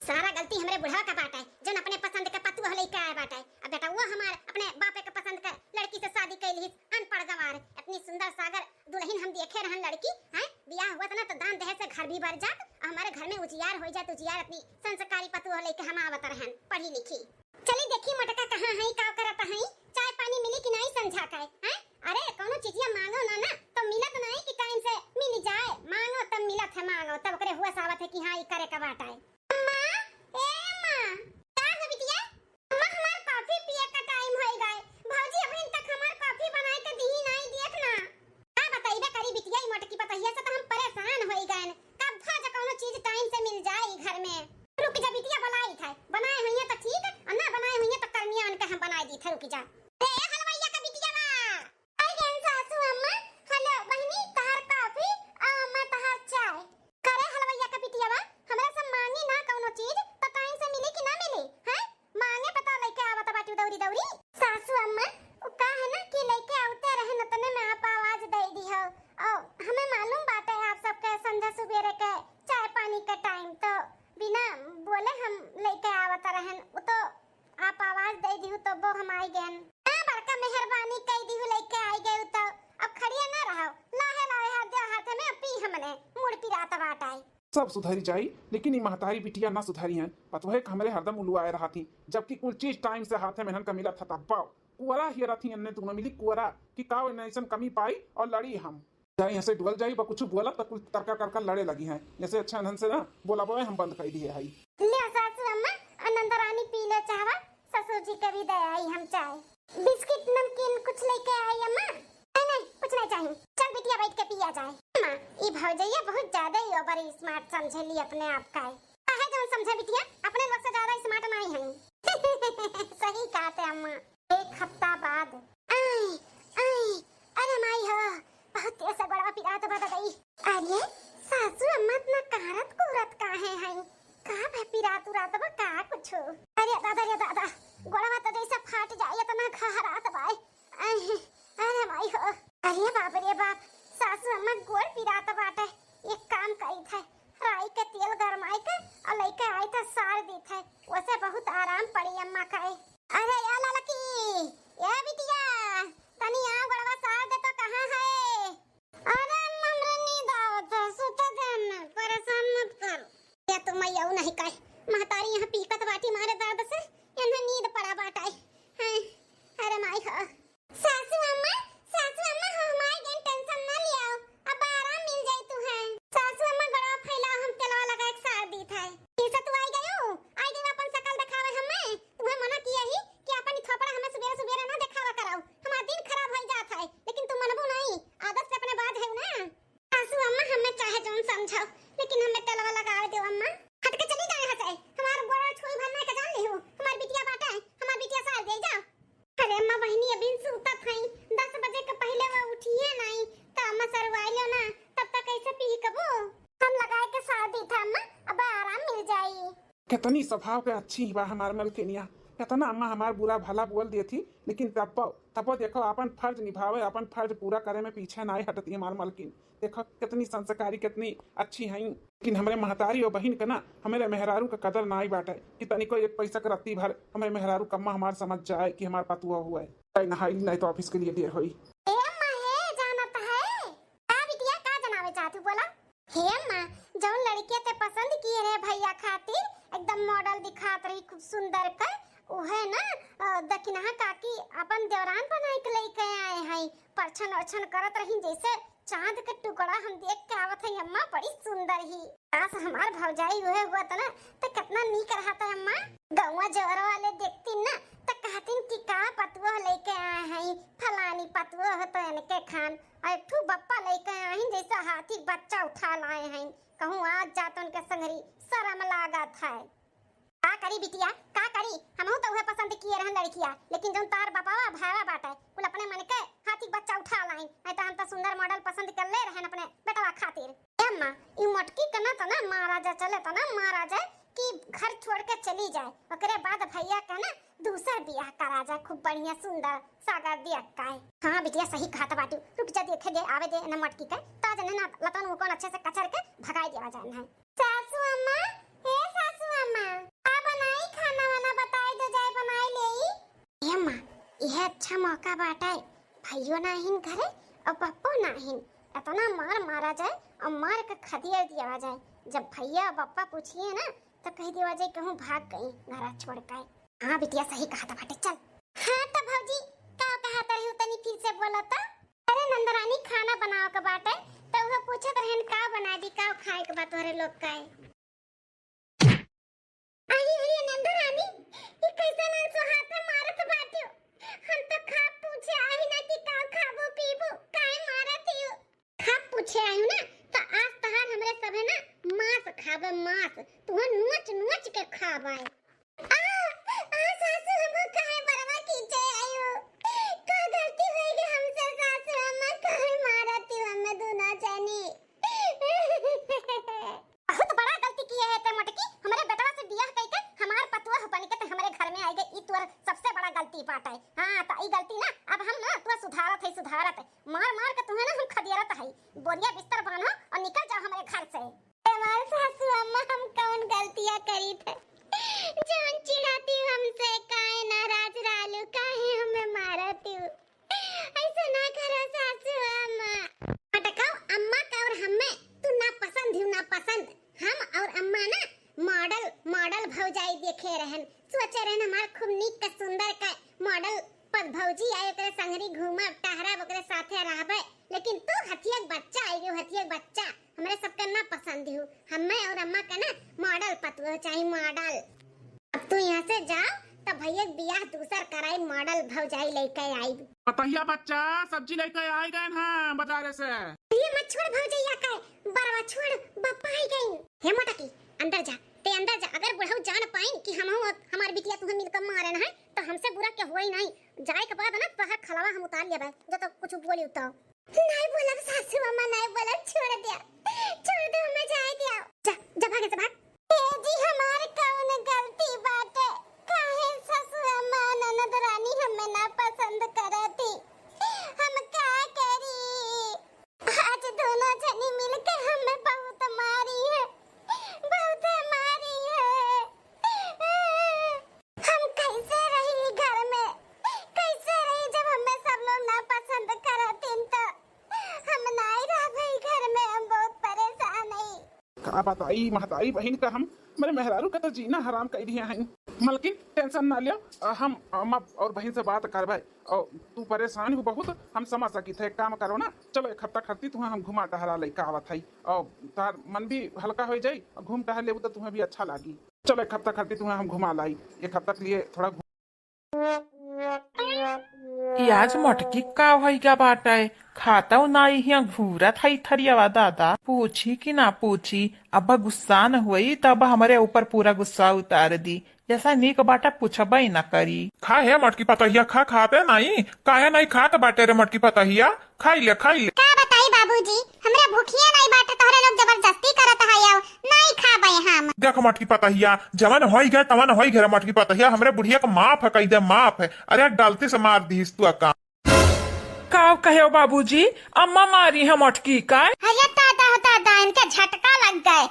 सारा गलती हमारे बुढ़ा का बाटा है जो अपने पसंद का पतुआ लेके आया बाटा है। अब बेटा वो हमारे अपने बापे के पसंद का लड़की से शादी कैली अनपढ़ गवार इतनी सुंदर सागर दुल्हन हम देखे रहन लड़की है ब्याह हुआ था ना तो दान दहेज से घर भी भर जात हमारे घर में उजियार हो जाए तो उजियार अपनी संस्कारी पतुआ लेके हम आवत रहन पढ़ी लिखी। चली देखी मटका कहाँ है का करत है चाय पानी मिली कि नहीं समझा का है। अरे कोनो चीजिया मांगो ना तो मिलत नहीं कि टाइम से मिल जाए मांगो तब मिलत है मांगो तब करे हुआ सावत है कि हाँ ये करे का बाटा है। अम्मा ए मां का है बिटिया अम्मा हमार कॉफी पिए का टाइम हो गए भौजी अभी तक हमार कॉफी बनाए के दी नहीं देखना का बताइबे करी बिटिया ई मोटकी पतहिया से तो हम परेशान हो गए कब भज कोनो चीज टाइम से मिल जाए घर में। रुक जा बिटिया बनाई था बनाए हुई तो ठीक और ना बनाए हुई तो कर्मिया उनका हम बना दी था रुक जा। ए हलवाइया का बिटिया बा आई गन सासू अम्मा हेलो बहनी तहार कॉफी आ अम्मा तहार चाय करे हलवाइया का बिटिया बा हमरा से मांगी ना कोनो चीज तो टाइम से मिले कि ना मिले हैं मांगे पता लेके आवत बाटी दौरी दौरी सासू अम्मा वो का है ना कि लेके आते रहे न तने में आप आवाज दे दी हो और हमें मालूम बात है आप सबके संध्या सुबेरे के चाय पानी के टाइम तो बिना बोले हम लेके आवत रहे वो तो आप आवाज दे दी हो तो वो हम आई गए हां बड़का मेहरबानी कई दी हो लेके आई गए तो अब खड़िया ना रहो लाहे लाहे हाथ दे हाथ में पी हमने मुड़ पिरात बाटाई सब सुधारी जाई लेकिन ये महतारी बिटिया ना सुधारी हैं पतवहे हमरे हरदम उलुआए रहा थी जबकि कुल चीज टाइम से हाथे में का मिला था तब पाओ कुआरा ही रथी अन्ने तुम्हें मिली कुआरा कि काव नैसन कमी पाई और लड़ी हम जाई ऐसे डुअल जाई बा कुछ बोला तो कुछ तर्का करका लड़े लगी हैं जैसे अच्छा ढंग से ना बोला बोए हम बंद कर दिए हाई ले सासू अम्मा आनंद रानी पी ले चाहवा ससुर जी के भी दे आई हम चाय बिस्किट नमकीन कुछ लेके आई अम्मा नहीं कुछ नहीं चाहिए चल बिटिया बैठ के पिया जाए अम्मा ई भौजैया बहुत ज्यादा ही ओवर स्मार्ट समझली अपने आप का है जो समझे बिटिया अपने लोग से ज्यादा स्मार्ट नहीं है सही कहते अम्मा एक हफ्ता बाद आई आई अरे माई हो बहुत तेज से बड़ा पिरात बता गई अरे सासू अम्मा इतना कारत कुरत काहे हैं का भे पिरात उरात बा का कुछ अरे दादा गोड़ा तो जैसा फाट जाए इतना खहरात बाय अरे माई हो अरे बाप रे बाप सासू अम्मा गोड़ पिरात बाटे एक काम करी था राई के तेल गरमाई के और लेके आई था सार दी था वैसे बहुत आराम पड़ी अम्मा खाए अरे या ललकी ए बिटिया तनी आ गोड़वा सार दे तो कहां है अरे हमरे नींद आवत है सुत देन परेशान मत कर ये तो मैं आऊ नहीं काय महतारी यहां पीकत बाटी मारे दर्द से इन्हें नींद पड़ा बाटाई हैं अरे माई हो सासू अम्मा हमारे दिन टेंशन ना लियो अब आराम मिल जाई तू है सासू अम्मा गड़वा फैला हम तेलवा लगा एक सार दी था कैसे तू आई गयो अपन शकल दिखावे हमें तुम्हें मना किया ही कि अपन थोपड़ा हमें सुबह सुबह ना दिखावा कराओ हमारा दिन खराब हो जाता है लेकिन तुम मनबू नहीं आदत से अपने बात है ना सासू अम्मा हमें चाहे जोन समझाओ लेकिन हमें तेलवा लगा दो अम्मा हट के चली जाए यहां से हमार गोड़ा छोई भरना के जान ली हूं हमारी बिटिया बाटा है हमारी बिटिया सार दे जाओ अरे अम्मा बहनी अभी सूता थई 10 बजे के पहले वो उठिए नहीं तो अम्मा सरवाई लो ना तब तक कैसे पी कबो हम लगाए के साथ दी था अम्मा अब आराम मिल जाई कितनी स्वभाव के अच्छी बा हमार मलकिनिया कितना अम्मा हमार बुरा भला बोल दी थी लेकिन तब देखो अपन फर्ज निभावे अपन फर्ज पूरा करे में पीछे ना हटती हमार मलकिन देखो कितनी संस्कारी कितनी अच्छी हैं लेकिन हमारे महतारी और बहन के ना हमारे मेहरारू का कदर ना ही बाटे कि तनिको एक पैसा का रत्ती भर हमारे मेहरारू कम्मा हमार समझ जाए कि हमार पतुआ हुआ है नहाई नहीं तो ऑफिस के लिए देर हुई ए अम्मा है जानत है आ बिटिया का जनावे चाहतू बोला हे अम्मा जौन लड़की ते पसंद किए रे भैया खातिर एकदम मॉडल दिखात रही खूब सुंदर का वो है ना दकिनहा काकी अपन देवरान बनाई के लेके आए हैं परछन अर्छन करत रही जैसे चांद के टुकड़ा हम देख के आवत है अम्मा बड़ी सुंदर ही काश हमार भौजाई हुआ था ना तो कितना नीक रहता अम्मा गौवा जवर वाले देखती ना तो कहतीन कि का पतुआ लेके आए हैं फलानी पतुआ हो तो इनके खान और ठू बप्पा लेके आए हैं जैसा हाथी बच्चा उठा लाए हैं कहूँ आज जात उनके संगरी शर्म लागत है का करी बिटिया का करी हमहु तो उहे पसंद किए रहन लड़किया लेकिन जोन तार बापावा भावा बाटे कुल अपने मन के हाथी बच्चा उठा लाई नहीं तो हम तो सुंदर मॉडल पसंद कर ले रहन अपने बेटवा खातिर अम्मा ई मटकी कना तो ना महाराजा चले तो ना महाराजा कि घर छोड़ के चली जाए ओकरे बाद भैया का ना दूसरा बियाह करा जाए खूब बढ़िया सुंदर सागर दिया का हां बिटिया सही कहत बाटू रुक जा देखे दे आवे दे ना मटकी के तो जने ना लतन को अच्छे से कचर के भगाई देवा जाए ना सासू अम्मा हे सासू अम्मा यह अच्छा मौका बाटा है भाइयों ना हिन घरे और पप्पो ना हिन इतना मार मारा जाए और मार के खदिया दिया जाए जब भैया और पप्पा पूछिए ना तो कह दिया जाए कहूँ भाग गई घर छोड़ के हाँ बिटिया सही कहा था बाटे चल हाँ तो भौजी का कहा था तनी फिर से बोला तो अरे नंदरानी खाना बनाओ के बाटे तो वह पूछत रहन का बना दी का खाए के बात तोरे लोग का अरे नंदरानी ये कैसे ना सुहात मारत बाटियो हम तो खा पूछे आई ना कि का खाबो पीबो काहे मारत हो खा पूछे आई ना तो आज तहार हमरे सबे ना मांस खाबे मांस तू नोच नोच के खाबे आ सासू हम काहे बरवा कीचे आयो का गलती होई गई हमसे सासू हम काहे मारत हो हमें दोना जानी बहुत बड़ा गलती की है ते मटकी हमारे बेटवा से बियाह कई के हमार पतुआ बन के हमारे घर में आई गई ई तोर सबसे बड़ा गलती गलती बाटे। हाँ तो ई गलती ना अब हम ना तू सुधारत है मार मार के तुम्हें ना हम खदियारत है। बोरिया बिस्तर बांधो और निकल जाओ हमारे घर से। हमारे सासू अम्मा हम कौन गलतियां करी थे जान चिढ़ाती हमसे, काहे नाराज रालू, काहे हमें मारती हो, ऐसा ना करो सासू अम्मा। अटकाओ अम्मा का और हमें तू ना पसंद हम और अम्मा ना मॉडल भौजाई देखे रहन, सोचे रहन हमार खूब नीक का सुंदर का मॉडल पद भौजी आए ओकरे संगरी घूमब टहरब ओकरे साथे रहबे। लेकिन तू हथिया बच्चा हमरे सबके ना पसंद हो। हमें और अम्मा का ना मॉडल पतुआ चाहिए मॉडल। अब तू यहाँ से जा तब भैया बियाह दूसर कराई मॉडल भौजाई लेके आई। पतहिया बच्चा सब्जी लेके आए गए हैं बाजार से। ये मत छोड़ भौजैया का बरवा छोड़ बप्पा आई गई। हे मोटा की अंदर जा अगर बुढ़ऊ जान पाइन कि हम हमार बिटिया तुम्हें मिलकर मारे ना है तो हमसे बुरा क्या हुआ ही नहीं। जाए के बाद ना तोहर खलवा हम उतार लेबे जो तो कुछ बोली तो नहीं बोलब सासू अम्मा नहीं बोलब, छोड़ दे हमें जाए दिया। जा भागे से भाग। ए जी हमारे कौन गलती बात है, काहे सासू अम्मा ननद रानी हमें ना पसंद करती, हम क्या करी। आज दोनों जनी मिलकर हमें बहुत मारी है। हम कैसे रही घर में, कैसे रही जब हमें सब लोग ना पसंद करते तो हम नहीं रह भाई घर में, हम बहुत परेशान है। का बताई महतारी बहन का हम मेरे मेहरारू का तो जीना हराम कर दिया है। मलकिन टेंशन ना लियो, हम अम्मा और बहन से बात करवाए और तू परेशान हो बहुत हम समझ सकी थे। काम करो ना, चलो एक हफ्ता खर्ती तुम्हें हम घुमा टहरा लेके आवत है और तार मन भी हल्का हो जाई और घूम टहर ले तो तुम्हें भी अच्छा लागी। चलो एक हफ्ता खर्ती तुम्हें हम घुमा लाई, एक हफ्ता के लिए थोड़ा आज मटकी का भई क्या बाटा है खाता नहीं हिया घूरत है थरियावा दादा पूछी कि ना पूछी। अब गुस्सा न हुई तब हमारे ऊपर पूरा गुस्सा उतार दी, जैसा नीक बाटा पूछब ही न करी। खा है मटकी पतहिया खाते नहीं काहे नहीं खात बाटे रे मटकी पतहिया खाई ले। का बताई बाबूजी हमरा भूखिया नहीं बाटे, तोहरे लोग जबरदस्ती करत है नहीं खाबे हम। देख मटकी पतहिया जवन होई गए तवन होई गए मटकी पतहिया हमरे बुढ़िया का माफ है, कही दे माफ है। अरे डालते से मार दीस तू का कहे बाबूजी अम्मा मारी है मटकी का। अरे दादा इनका झटका लग गए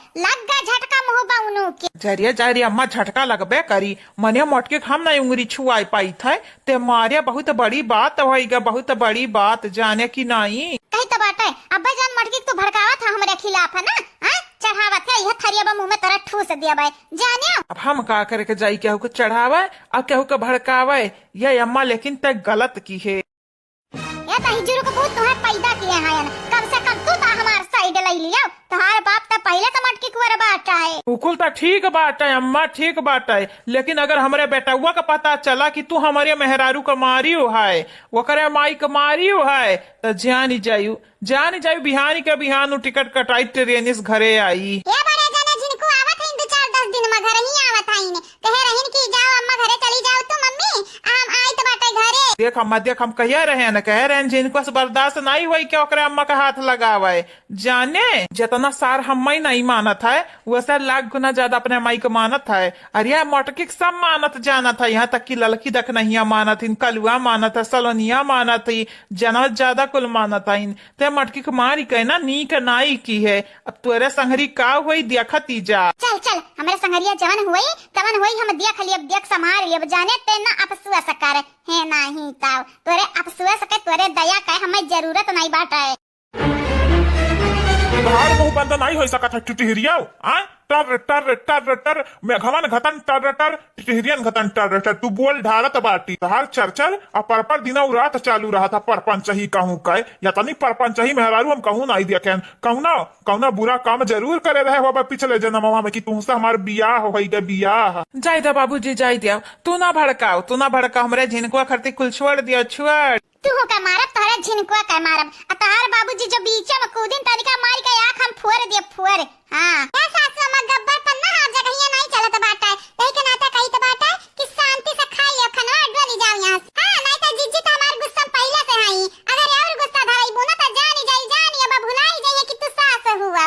झटका मुहबा उनु के जरिए अम्मा झटका लगबे करी। मने मटकी हम नहीं उंगली छुआई पाई थे ते मारे बहुत बड़ी बात होइगा, बहुत बड़ी बात जाने की नहीं। कही तो बाटे अब्बा जान मटकी तो भड़कावा था हमारे खिलाफ है ना, चढ़ावत है यह थरिया मुंह में तोरा ठूस दिया भाई जाने। अब हम का करके जाई केहू को चढ़ावे और केहू को भड़कावे, ये अम्मा लेकिन ते गलत की है। ये तो हिजरू को बहुत तुम्हें पैदा किए हैं, कम से कम तू तो हमार साइड ले लिया। तुम्हारे बाप तो पहले तो मटकी कुंवर बाटा है। बिल्कुल तो ठीक बात है अम्मा, ठीक बात है। लेकिन अगर हमारे बेटुआ का पता चला कि तू हमारे मेहरारू को मारी है, वो करे माई को मारी है तो जान जायु बिहानी के बिहान टिकट कटाई ट्रेन इस घरे आई। ये बड़े जने जिनको आवत है 2-4-10 दिन में घर ही आवत है इने कहे रहन कि जाओ अम्मा घरे चली जाओ तो मम्मी हम आई तो बाटे घरे। देख हम कह रहे हैं जिनको बर्दाश्त नहीं हुई क्या ओकरे अम्मा का हाथ लगावे। जाने जितना सार हम नहीं मानत है वैसे लाख गुना ज्यादा अपने माई को मानत है। अरे मटकी सब मानत जाना था, यहाँ तक कि लड़की दख नहीं मानत, इन कलुआ मानत है, सलोनिया मानत है, जनवत ज्यादा कुल मानत है। ते मटकी को मारी के ना नीक नाई की है। अब तुरे संगरी का हुई देखती जा। चल हमारे संगरिया जवन हुई तवन हुई हम देख लिया, देख समार लिया। जाने ते ना अपसुआ सकार है नहीं ताव तोरे अपसुआ सके तोरे दया का हमें जरूरत नहीं बाटा है। बाहर मुंह बंद नहीं हो सकता है टिटहिरिया आ टर टर टर टर मेघवन घतन टर टर टिटहिरियन घतन टर टर तू बोल ढालत बाटी तहार चर्चल और परपर दिना रात चालू रहा था। परपंच ही कहूं कहे या तनी परपंच ही मेहरारू हम कहूं नहीं देखें कहूना बुरा काम जरूर करे रहे हो पिछले जन्मवा में कि तुमसे हमार बियाह हो गए बियाह। जाय दे बाबूजी जाय दे, तू ना भड़काओ हमरे झिनकुआ खरती कुल छोड़ दिया छोड़। तू हो का मारब तोहरे झिनकुआ का मारब तहार बाबूजी जो बीचे में कूदिन तनिका मार के आंख हम फोड़ दिए फोड़। हां क्या सासू अम्मा गब्बर पर ना हर जगह ये नहीं चलत बाटा है, कहीं के नाता कहीं तो बाटा है कि शांति से खाई और खनवा डोली जाओ यहां से। हां नहीं तो जिज्जी तो हमार गुस्सा पहले से है, अगर और गुस्सा धराई बोना तो जानी अब भुलाई जाइए कि तू सास हुआ।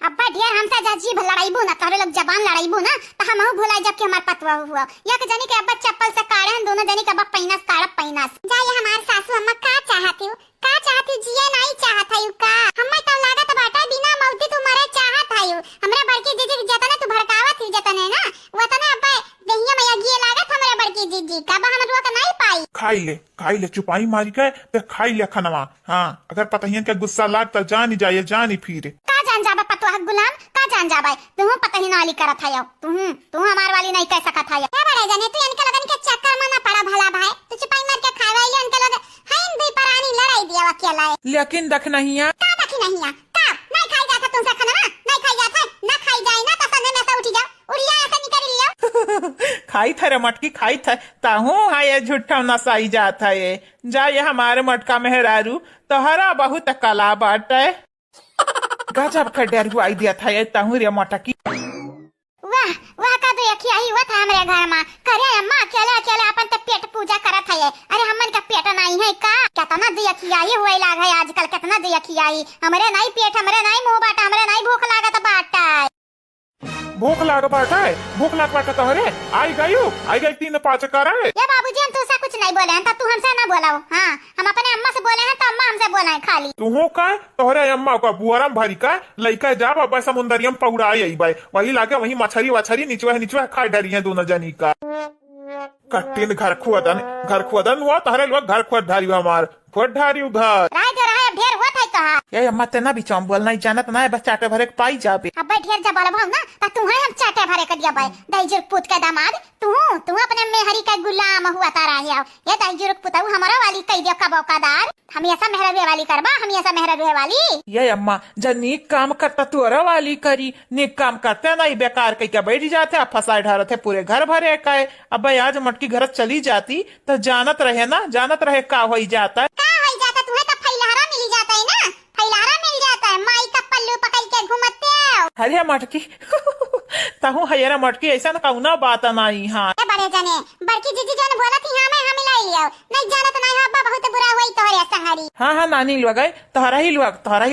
अब्बा ढेर हमसे जजीब लड़ाईबू ना तोरे लोग जबान लड़ाईबू ना तो हम भुलाई जब कि हमार पतवा हुआ या के जनी के अब्बा चप्पल से काढ़े दोनों जनी के सब पैनस काड़ा पैनस जाए हमार सासू अम्मा का चाहती हूँ जिए नहीं चाहत हूँ का हम्मे तो लागत बाटा बिना मौती तू मरे चाहत हूँ हमरा बड़की जीजी जतने तू भड़कावत ही जतने ना वतने अब्बे दहिया में ये लागत हमरा बड़की जीजी का बा हम रुआ नहीं पाई खाई ले चुपाई मारी के ते खाई ले खनवा। हाँ अगर पतहियन के गुस्सा लाग तो जानी जाए जानी फिर का जान जाबा पतवा गुलाम का जान जाबा तू पता ही नाली करत है तू हमार वाली नहीं कह सकत है क्या बड़े जाने तू इनके लगन के चक्कर में ना पड़ा भला भाई तू चुपाई मार के खावा ले इनके लगे हइन दुई परानी लड़ाई दिया अकेला लेकिन देख नहीं का देखी नहीं का नहीं खाई जाता तुमसे खाना नहीं खाई जाता ना खाई जाए ना तो सने में से उठ जाओ उड़िया ऐसा निकल लियो खाई थे रे मटकी खाई थे ताहू है ये झूठा नसाई जाता है जा ये हमारे मटका मेहरारू तोहरा बहुत कला बाटे गजब का डर आई दिया था ये ताहू रे मटकी वाह का तो यखी आई हुआ था हमारे घर में करे अम्मा अकेले अकेले अपन तो पेट पूजा करत है अरे हमन का पेट नहीं है का कितना दियखी आई हुआ लाग है आजकल कितना दियखी आई हमरे नहीं पेट हमरे नहीं मुंह बाटा हमरे नहीं भूख लागत बाटा भूख लाग बाटा तोहरे आई गई 3-5 करे ये बाबूजी हम तुझसे कुछ नहीं बोले हैं तू हमसे ना बोलाओ हाँ हम अपने अम्मा से बोले हैं तो अम्मा हमसे बोला है खाली तू का तोहरे अम्मा का बुआरम भरी का लइका जा बाबा समुंदरियम पौड़ा आई भाई वही लागे वही मछरी वछरी नीचवे खा डरी है दोनों जनी का कट्टिन घर खुदन हुआ तोहरे लोग घर खुद ढारी हमार खुद ढारी घर रहे ढेर हुआ था कहा ये अम्मा तेना भी चौम बोल नहीं जानत ना बस चाटे भरे के पाई जाबे अब ढेर जब बोला भाव ना तो तू है हम चाटे भरे कर दिया भाई दाईजुर पुत का दामाद तू अपने मेहरी का गुलाम हुआ तारा है ये दाईजुर पुत हमारा वाली कह दिया का बौकादार हम ऐसा मेहरबे वाली करबा हम ऐसा मेहरबे वाली ये अम्मा जब नीक काम करता तोरा वाली करी नीक काम करते नहीं बेकार कह के बैठ जाते फंसाए ढारते पूरे घर भरे का अब आज मटकी घर चली जाती तो जानत रहे का हो जाता तुम्हें तो फैलहारा मिल जाता है ना फैलहारा मिल जाता है माई का पल्लू पकड़ के घूमते हो हरे मटकी ताहू हयरा मटकी ऐसा न कौना बात नहीं हाँ बड़े जाने बड़की जीजी जान बोला थी हमें लाई लियो नहीं जानत नहीं हो बहुत बुरा हुई तोहरे संगरी हाँ नानी लोग तोहरा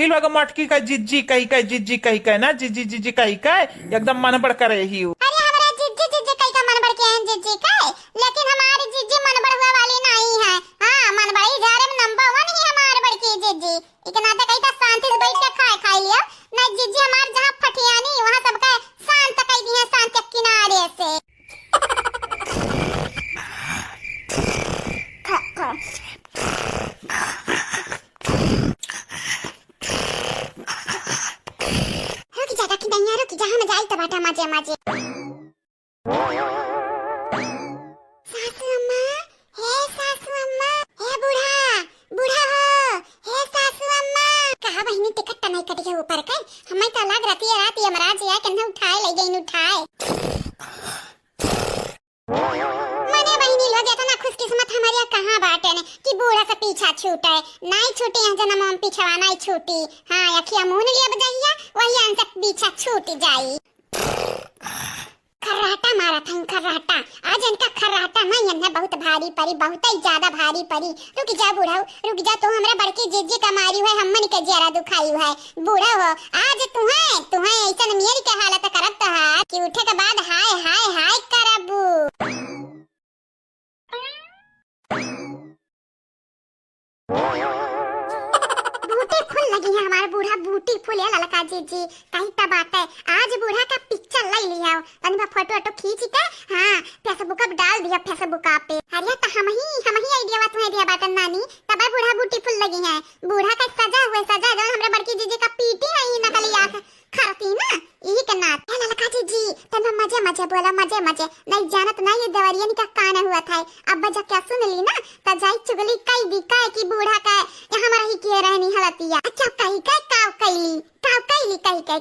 ही लोग मटकी का जिज्जी कही ना जिज्जी कही एकदम मन बढ़ करे ही अरे हमारे जिज्जी कही का मन बढ़ के हैं जिज्जी का लेकिन हमारी जिज्जी मन बढ़ हुआ वाली नहीं है हाँ मन बड़ी घर में नंबर 1 ही हमारे बड़की जिज्जी इतना तो कहीं तो शांति से बैठ के खाए लियो नहीं जिज्जी हमारे जहाँ फटियानी वहाँ सबका शांत कही दी है शांत के किनारे से रुक जा हम जाई तो बाटा मजे सासू अम्मा हे बूढ़ा हो हे सासू अम्मा कहा बहिनी टिकट नहीं कटी है ऊपर कर हमें तो लग रही है रात ये महाराज या कन्ने उठाए ले गई उठाए मने बहिनी लोग इतना खुशकिस्मत हमारे कहां बाटे ने कि बूढ़ा से पीछा छूटे नहीं छूटी है जन्म हम पीछा नहीं छूटी हां अखिया मुंह लिया बजाइया वही अंत पीछा छूट जाई खर्राटा मारा था खर्राटा आज इनका खर्राटा नहीं है बहुत भारी परी बहुत ही ज्यादा भारी परी रुक जा बूढ़ा रुक जा तू हमरा बड़की जीजी का मारी है हमन के जरा दुखाई है बूढ़ा हो आज तू है ऐसा मेरी के हालत करत है कि उठे के बाद हाय करबू बूटी फूल लगी है हमारे बूढ़ा बूटी फूल है ललका जीजी कहीं तब बात है आज बूढ़ा का पिक्चर ले लिया तनिक फोटो खींच के हां फेसबुक पे डाल दिया फेसबुक पे अरे तो हम ही आईडिया तुम्हें दिया बात नानी तब बूढ़ा बूटी फूल लगी है बूढ़ा का सजा जो हमरा बड़की जीजी का पीटी नहीं नकली आंख खरती ना यही के नात है ललका जीजी तब मजे बोला मजे नहीं जानत नहीं ये दवरियन का कान हुआ था अब जब क्या सुन ली ना त जाई चुगली कई दी का कि बूढ़ा का यहां रही के रहनी हलतिया अच्छा कहीं का काव कैली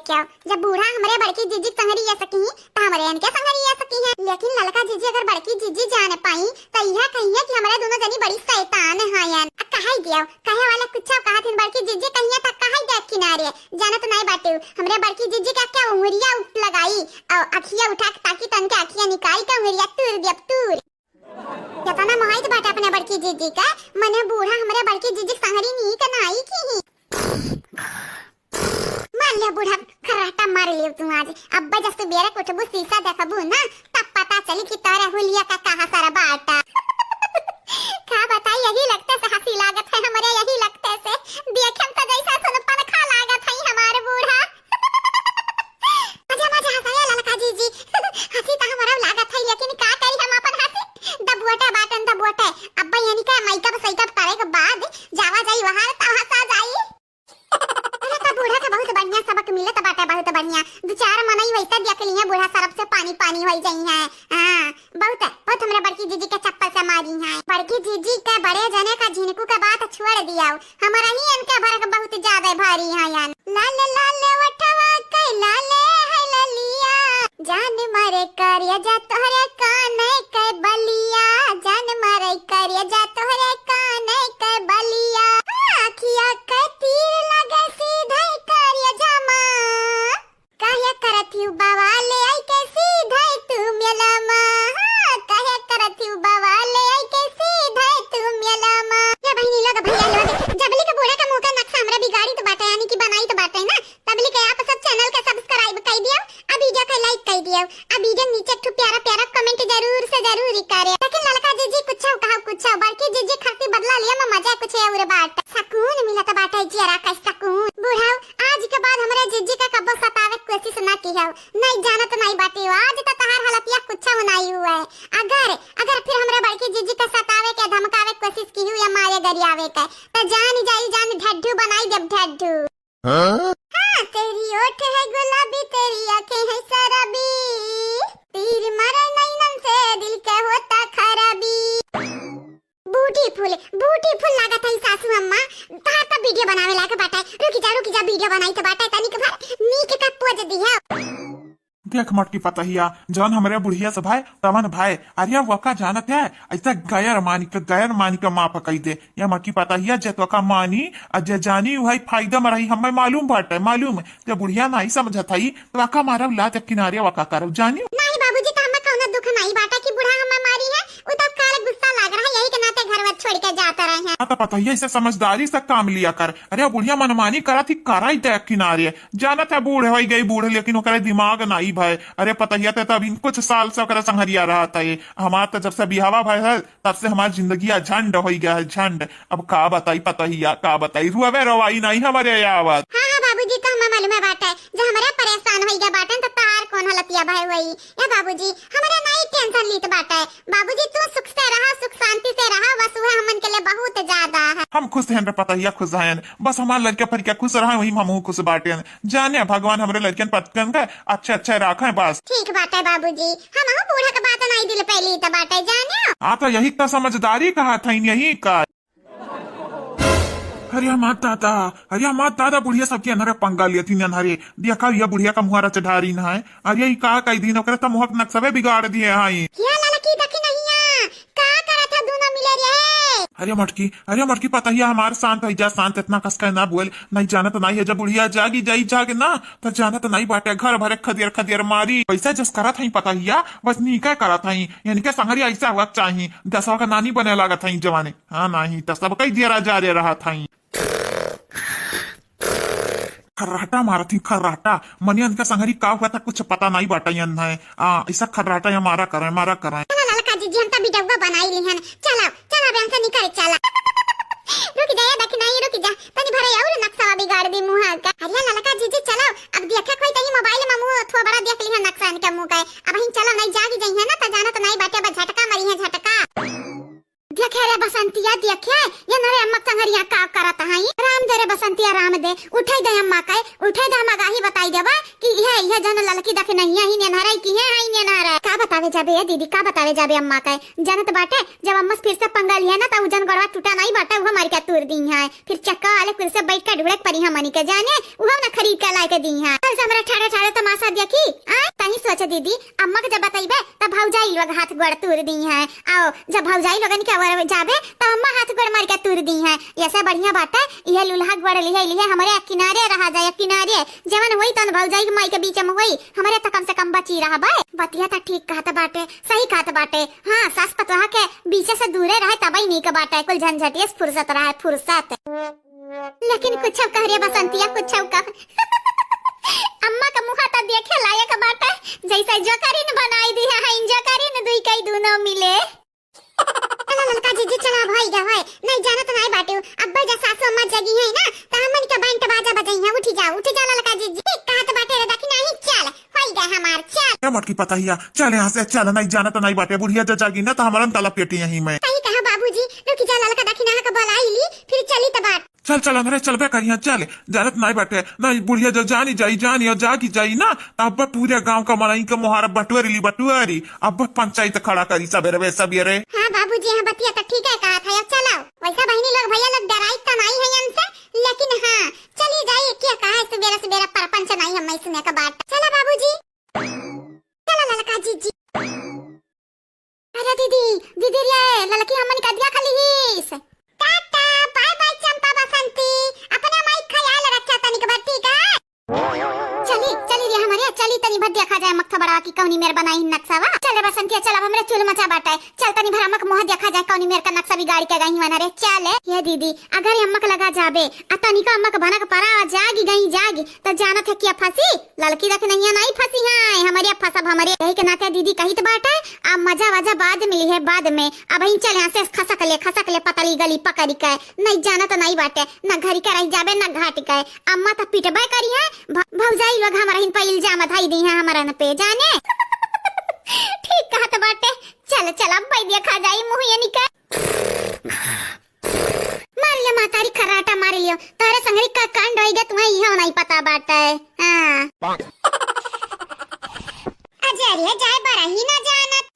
क्या जब बूढ़ा हमारे बड़की जीजी संगरी आ सकी तो हमारे इनके संगरी आ सकी है लेकिन ललका जीजी अगर बड़की जीजी जान पाई तो यह कहिए कि हमारे दोनों जनी बड़ी शैतान है यान कहाई दियो कहे वाला कुछ कहा थी बड़की जीजी कहिए तक कहाई दे किनारे जानत नहीं बाटे हमरे बड़की जीजी का क्या उंगलियां लगाई और अखियां उठा ताकि तन के अखियां निकाल के उंगलियां तूर दिया तूर कितना मोहित बाटे अपने बड़की जीजी का मने बूढ़ा हमारे बड़की जीजी संगरी नहीं कनाई की मान ले बूढ़ा खराटा मार लियो तुम आज अब्बा जब बेरा कुटबू शीशा देखबू ना तब पता चली कि तारा हुलिया का कहां सारा बाटा अब्बा यानी का माइका बस सही करे के बाद जावा जाई वहां तहां सा जाई। अरे तो बूढ़ा का बहुत बढ़िया सबक मिले तो बाटा बहुत बढ़िया। दो चार मनई वैसा देख लिया बूढ़ा सरफ से पानी पानी हो जाई है। हां बहुत हमरा बड़की जीजी के चप्पल से मारी है। बड़की जीजी के बड़े जने का झिनकू के बात छोड़ दिया। हमारा ही इनका भरक बहुत ज्यादा भारी है यार। लाल लाल वठवा के लाले है ललिया जान मारे करिया जा तोहरे काने के बलिया जान मारे करिया जा तोहरे काने के बलिया आखिया के तीर लगे सीधे करिया जमा कहे करथी बवाले आई के सीधे तू मेलमा कहे करथी बवाले आई के सीधे तू मेलमा। ये बहनी लोग भैया लोग जबली के बूढ़े का मुंह का नक्शा हमरा बिगाड़ी तो बाटे यानी कि बनाई तो बाटे ना। तबली के आप सब चैनल के सब्सक्राइब कर दियो अब वीडियो को लाइक कर दियो अब वीडियो नीचे एक प्यारा प्यारा कमेंट जरूर से जरूर करे। लेकिन लड़का जीजी कुछ कहा कुछ बाकी जीजी खाती बदला लिया मैं मजा कुछ और बात सुकून मिला तो बाटे जरा का सुकून। बूढ़ा आज के बाद हमरे जीजी का कब्बो सतावे कोशिश ना की है नहीं जानत नहीं बाटे आज तो तहार हालत या कुछ नहीं हुआ है। अगर फिर हमरे बड़की जीजी का सतावे के धमकावे कोशिश की हुई या मारे गरियावे के तो जान जाई जान ढड्डू बनाई देब ढड्डू। हाँ तेरी ओठ है गुलाबी तेरी आंखें है शराबी तीर मारे नैनन से दिल के होता खराबी। ब्यूटीफुल लागत है सासू अम्मा तार तो वीडियो बनावे लाके बाटा रुकी जा वीडियो बनाई तो बाटा तनी के भर नीक का पोज दिया। देख मटकी पतहिया जौन हमरे बुढ़िया से भाई तवन भाई अरे वका जानत है ऐसा गैर मानी का माँ पकई दे या मटकी पतहिया जे तो का मानी अजे जानी वही फायदा में रही हमें मालूम बाटे मालूम जब बुढ़िया नहीं समझत हई तो वका मारब ला जब किनारे वका करब जानी नहीं बाबूजी तो हमें कौनो दुख नहीं बाटा कि बुढ़ा हमें मारी है वो तो काले गुस्सा लग रहा है यही के नाते घर में छोड़ के जाता रहे हैं। तो पतहिया इसे समझदारी से काम लिया कर। अरे बुढ़िया मनमानी करा थी करा ही दे किनारे जानत है बूढ़ हो गई बूढ़ लेकिन वो करे दिमाग नहीं भाई। अरे पतहिया तो अभी कुछ साल से ओकरा संघरिया रहा था ये हमार तो जब से बिहावा भाई है तब से हमारी जिंदगी झंड हो गया है झंड। अब का बताई पतहिया का बताई रुआवे रवाई नहीं हमारे आवत। हाँ बाबूजी तो हमें मालूम है बाटा जो हमारे परेशान हो गया बाटा तो तार कौन हलतिया भाई वही या बाबूजी हमारे नहीं टेंशन लीत बाटा है। बाबूजी तू सुख से रहा सुख शांति से रहा बस वह हमन के लिए बहुत ज्यादा है। हम खुश हैं रे पतहिया खुश हैं बस हमारे लड़के पर क्या खुश रहा वही हम खुश बाटे जाने भगवान हमारे लड़कियन पतकन का अच्छा रखा बस। ठीक बात है बाबूजी हम बूढ़ा का बात नहीं दिल पहली तो बात है जाने। हाँ तो यही तो समझदारी कहा था यही का। अरे मात दादा बुढ़िया सबके अनहरे पंगा लियती अनहरे देखा ये बुढ़िया का मुहारा चढ़ारी ना है अरे ये का कई दिन ओकरे तो मुहक नक्सबे बिगाड़ दिए हाई। क्या लड़की देखी नहीं का करा था दोनों मिले रे। अरे मटकी पतहिया हमारे शांत है जा शांत इतना कसका ना बोल नहीं जानत नहीं है जब बुढ़िया जागे ना तो जानत नहीं बाटे घर भरे खदियर मारी पैसा जस करा था पतहिया बस नीका करा था यानी के संगरी ऐसा हुआ चाहिए दसवा का नानी बने लगा था जवाने। हाँ नहीं तो सब कई दिया जा रहा था खर्राटा मारा थी खर्राटा मनी का संगरी का हुआ था कुछ पता नहीं बाटा है ऐसा खर्राटा या मारा कराए लड़का जी हम तो वीडियो बनाई ली है चला बहन से निकल चला रुक जा देख नहीं रुक जा तनी भरे और नक्शा बिगाड़ दी मुंह का। अरे लड़का जी चलो अब देखे कोई तनी मोबाइल में मुंह थोड़ा बड़ा देख ली है नक्शा इनका मुंह का अब हम चलो नहीं जागी जाई है ना तो जाना तो नहीं बाटे बस झटका मरी है झटका देखे रे बसंतिया देखे ये नरे अम्मा संगरिया का करत हई राम दे रे बसंतिया राम दे उठे दे अम्मा का उठे दे अम्मा गाही बताई देबा कि यह जन ललकी देख नहीं ही ने नहराई की है आई ने नहरा का बतावे जाबे ये दीदी का बतावे जाबे अम्मा का जानत बाटे जब अम्मा फिर से पंगा लिया ना त जन गड़वा टूटा नहीं बाटे वो हमारी का तोड़ दी है फिर चक्का वाले कुल से बैठ के ढुड़क परी हमनी के जाने वो ना खरीद के ला के दी है कल से हमरा ठाड़ा तमाशा देखी आ तही सोच दीदी अम्मा के जब बताइबे त भौजाई लोग हाथ गोड़ तोड़ दी है आओ जब भौजाई लोगन के जाबे तो अम्मा हाथ गोड़ मार के तोड़ दी है ऐसा बढ़िया बात है ये लुल्हा गोड़ लिए हमारे किनारे रहा जाए किनारे जवन हुई तन भौजाई के माई के बीच में हुई हमारे तो कम से कम बची रहा भाई बतिया तो ठीक कहत बाटे सही कहत बाटे। हाँ सास पतोहा के बीच से दूरे रहे तबई नहीं के बाटे कुल झंझटिया फुर्सत रहा फुर्सत लेकिन कुछ कह रही बसंतिया कुछ कह अम्मा का मुहा तो देखे लायक बाटे जैसे जोकरीन बनाई दी है जोकरीन दुई कई दोनों मिले। ललका जीजी चला भाई जा भाई नहीं जाना तो नहीं बाटे अब्बा जा सासू अम्मा जगी है ना तो हमन के बैंड बाजा बजाई है उठ जा ललका जीजी कहत बाटे रे देखी नहीं चल होई गए हमार चल क्या मटकी पतहिया चल यहाँ से चल नहीं जाना तो नहीं बाटे बुढ़िया जागी ना तो हमारा तला पेटी यहीं में सही कहा बाबूजी बाबूजी रुक जा ललका देखी ना का बोलाई ली फिर चली त बात चल चल अंदर चलबे करिया चल जानत नहीं बाटे ना बुढ़िया जो जानी जानी और जागी जाई ना अब पूरे गांव का मनाई के मोहारा बटुअरी अब पंचायत खड़ा करी सबेरे सबेरे। हां बाबूजी हां बतिया तो ठीक है कहा था अब चलो वैसा बहनी लोग भैया लोग डराई तो नहीं है हमसे लेकिन हां चली जाइए क्या कहा है सबेरे सबेरे परपंच नहीं हम सुने का बात चला बाबूजी चला ललका जी अरे दीदी रे ललकी हमन का दिया खाली हिस टाटा बाय बाय चंपा बसंती अपने माइक ख्याल रखा तनी के बात ठीक है चली रे हमारे चली तनी भर देखा जाए मक्खा बड़ा की कौनी मेर बनाई नक्शावा चले बसंती चल अब हमरे चूल मचा बाटा है चल तनी भर हमक मोह देखा जाए कौनी मेर का नक्शा बिगाड़ के गई वना रे चले ये दीदी अगर हमक लगा जाबे तनी का हमक भनक परा जागी तो जानत है क्या फंसी लड़की देख नहीं फंसी है हमारे फंसब हमारे यही के नाते दीदी कही तो बात है अब मजा वजा बाद मिली है बाद में अब ही चले यहाँ से खसक ले पतली गली पकड़ी के नहीं जाना तो नहीं बाटे न घरी के रह जाबे न घाट के अम्मा तो पिटबे करी है भौजाई लोग हमारा इन पे इल्जाम धाई दी है हमारा न पे जाने ठीक कहा तो बाटे चल अब भाई देखा जाई मुंह ये निका मार लिया मातारी खराटा मार लियो तारे संगरी का कांड होइगा तुम्हें यह नहीं पता बाटा है हां अजरिया जाए बड़ा ही ना जानत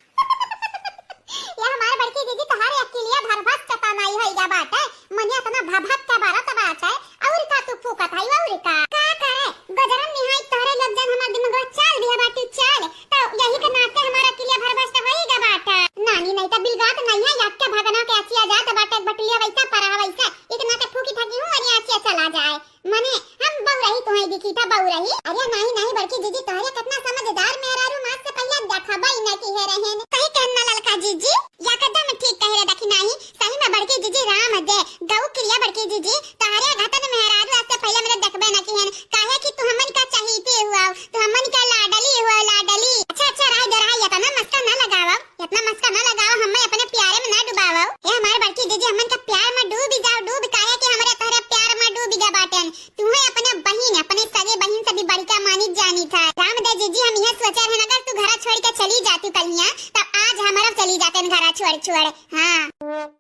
ये हमारे बड़की दीदी तुम्हारे अकेलिया भरभस चता नहीं होइगा बाटा मनिया तना भभक का बारा तबा है और का तू फूका थाई और का करे गजरन निहाई तोरे लोग जन हमार दिमाग चाल दिया बाटी चाल तो यही के नाते हमारा अकेलिया भरभस तो होइगा बाटा नानी नहीं तो बिलगात नहीं है याक के भगना के आचिया जात बाटा बटलिया वैसा परा वैसा इतना ते फूकी ठगी हूं और आचिया चला जाए मने हम बहु रही तुम्हें दिखी था बहु रही अरे नहीं बड़की दीदी तोरे कितना समझदार मेहरारू मास से पहले देखबा ही नहीं की है रहे कहीं कहना ललका जीजी या कदम ठीक कह रे देखी नहीं सही में बड़की जीजी राम दे गौ क्रिया बड़की जीजी तारे घटन मेहरारू से पहले मेरे देखबे ना की है काहे कि तू हमन का चाहिए हुआ तू हमन का लाडली अच्छा राय दराय या तना मस्का ना लगावा इतना मस्का ना लगावा हमें अपने प्यारे में ना डुबावा ये हमारे बड़की जीजी हमन का प्यार में डूब जाओ डूब काहे कि हमारे तोरे प्यार में डूब जा बाटन तुम्हें अपने बहन अपने सगे बहन से भी बड़ी का मानी जानी था रामदेव जीजी हम यह सोचा है अगर तू घर छोड़ के चली जाती कलिया तब आज हमारा चली जाते घर छोड़ हां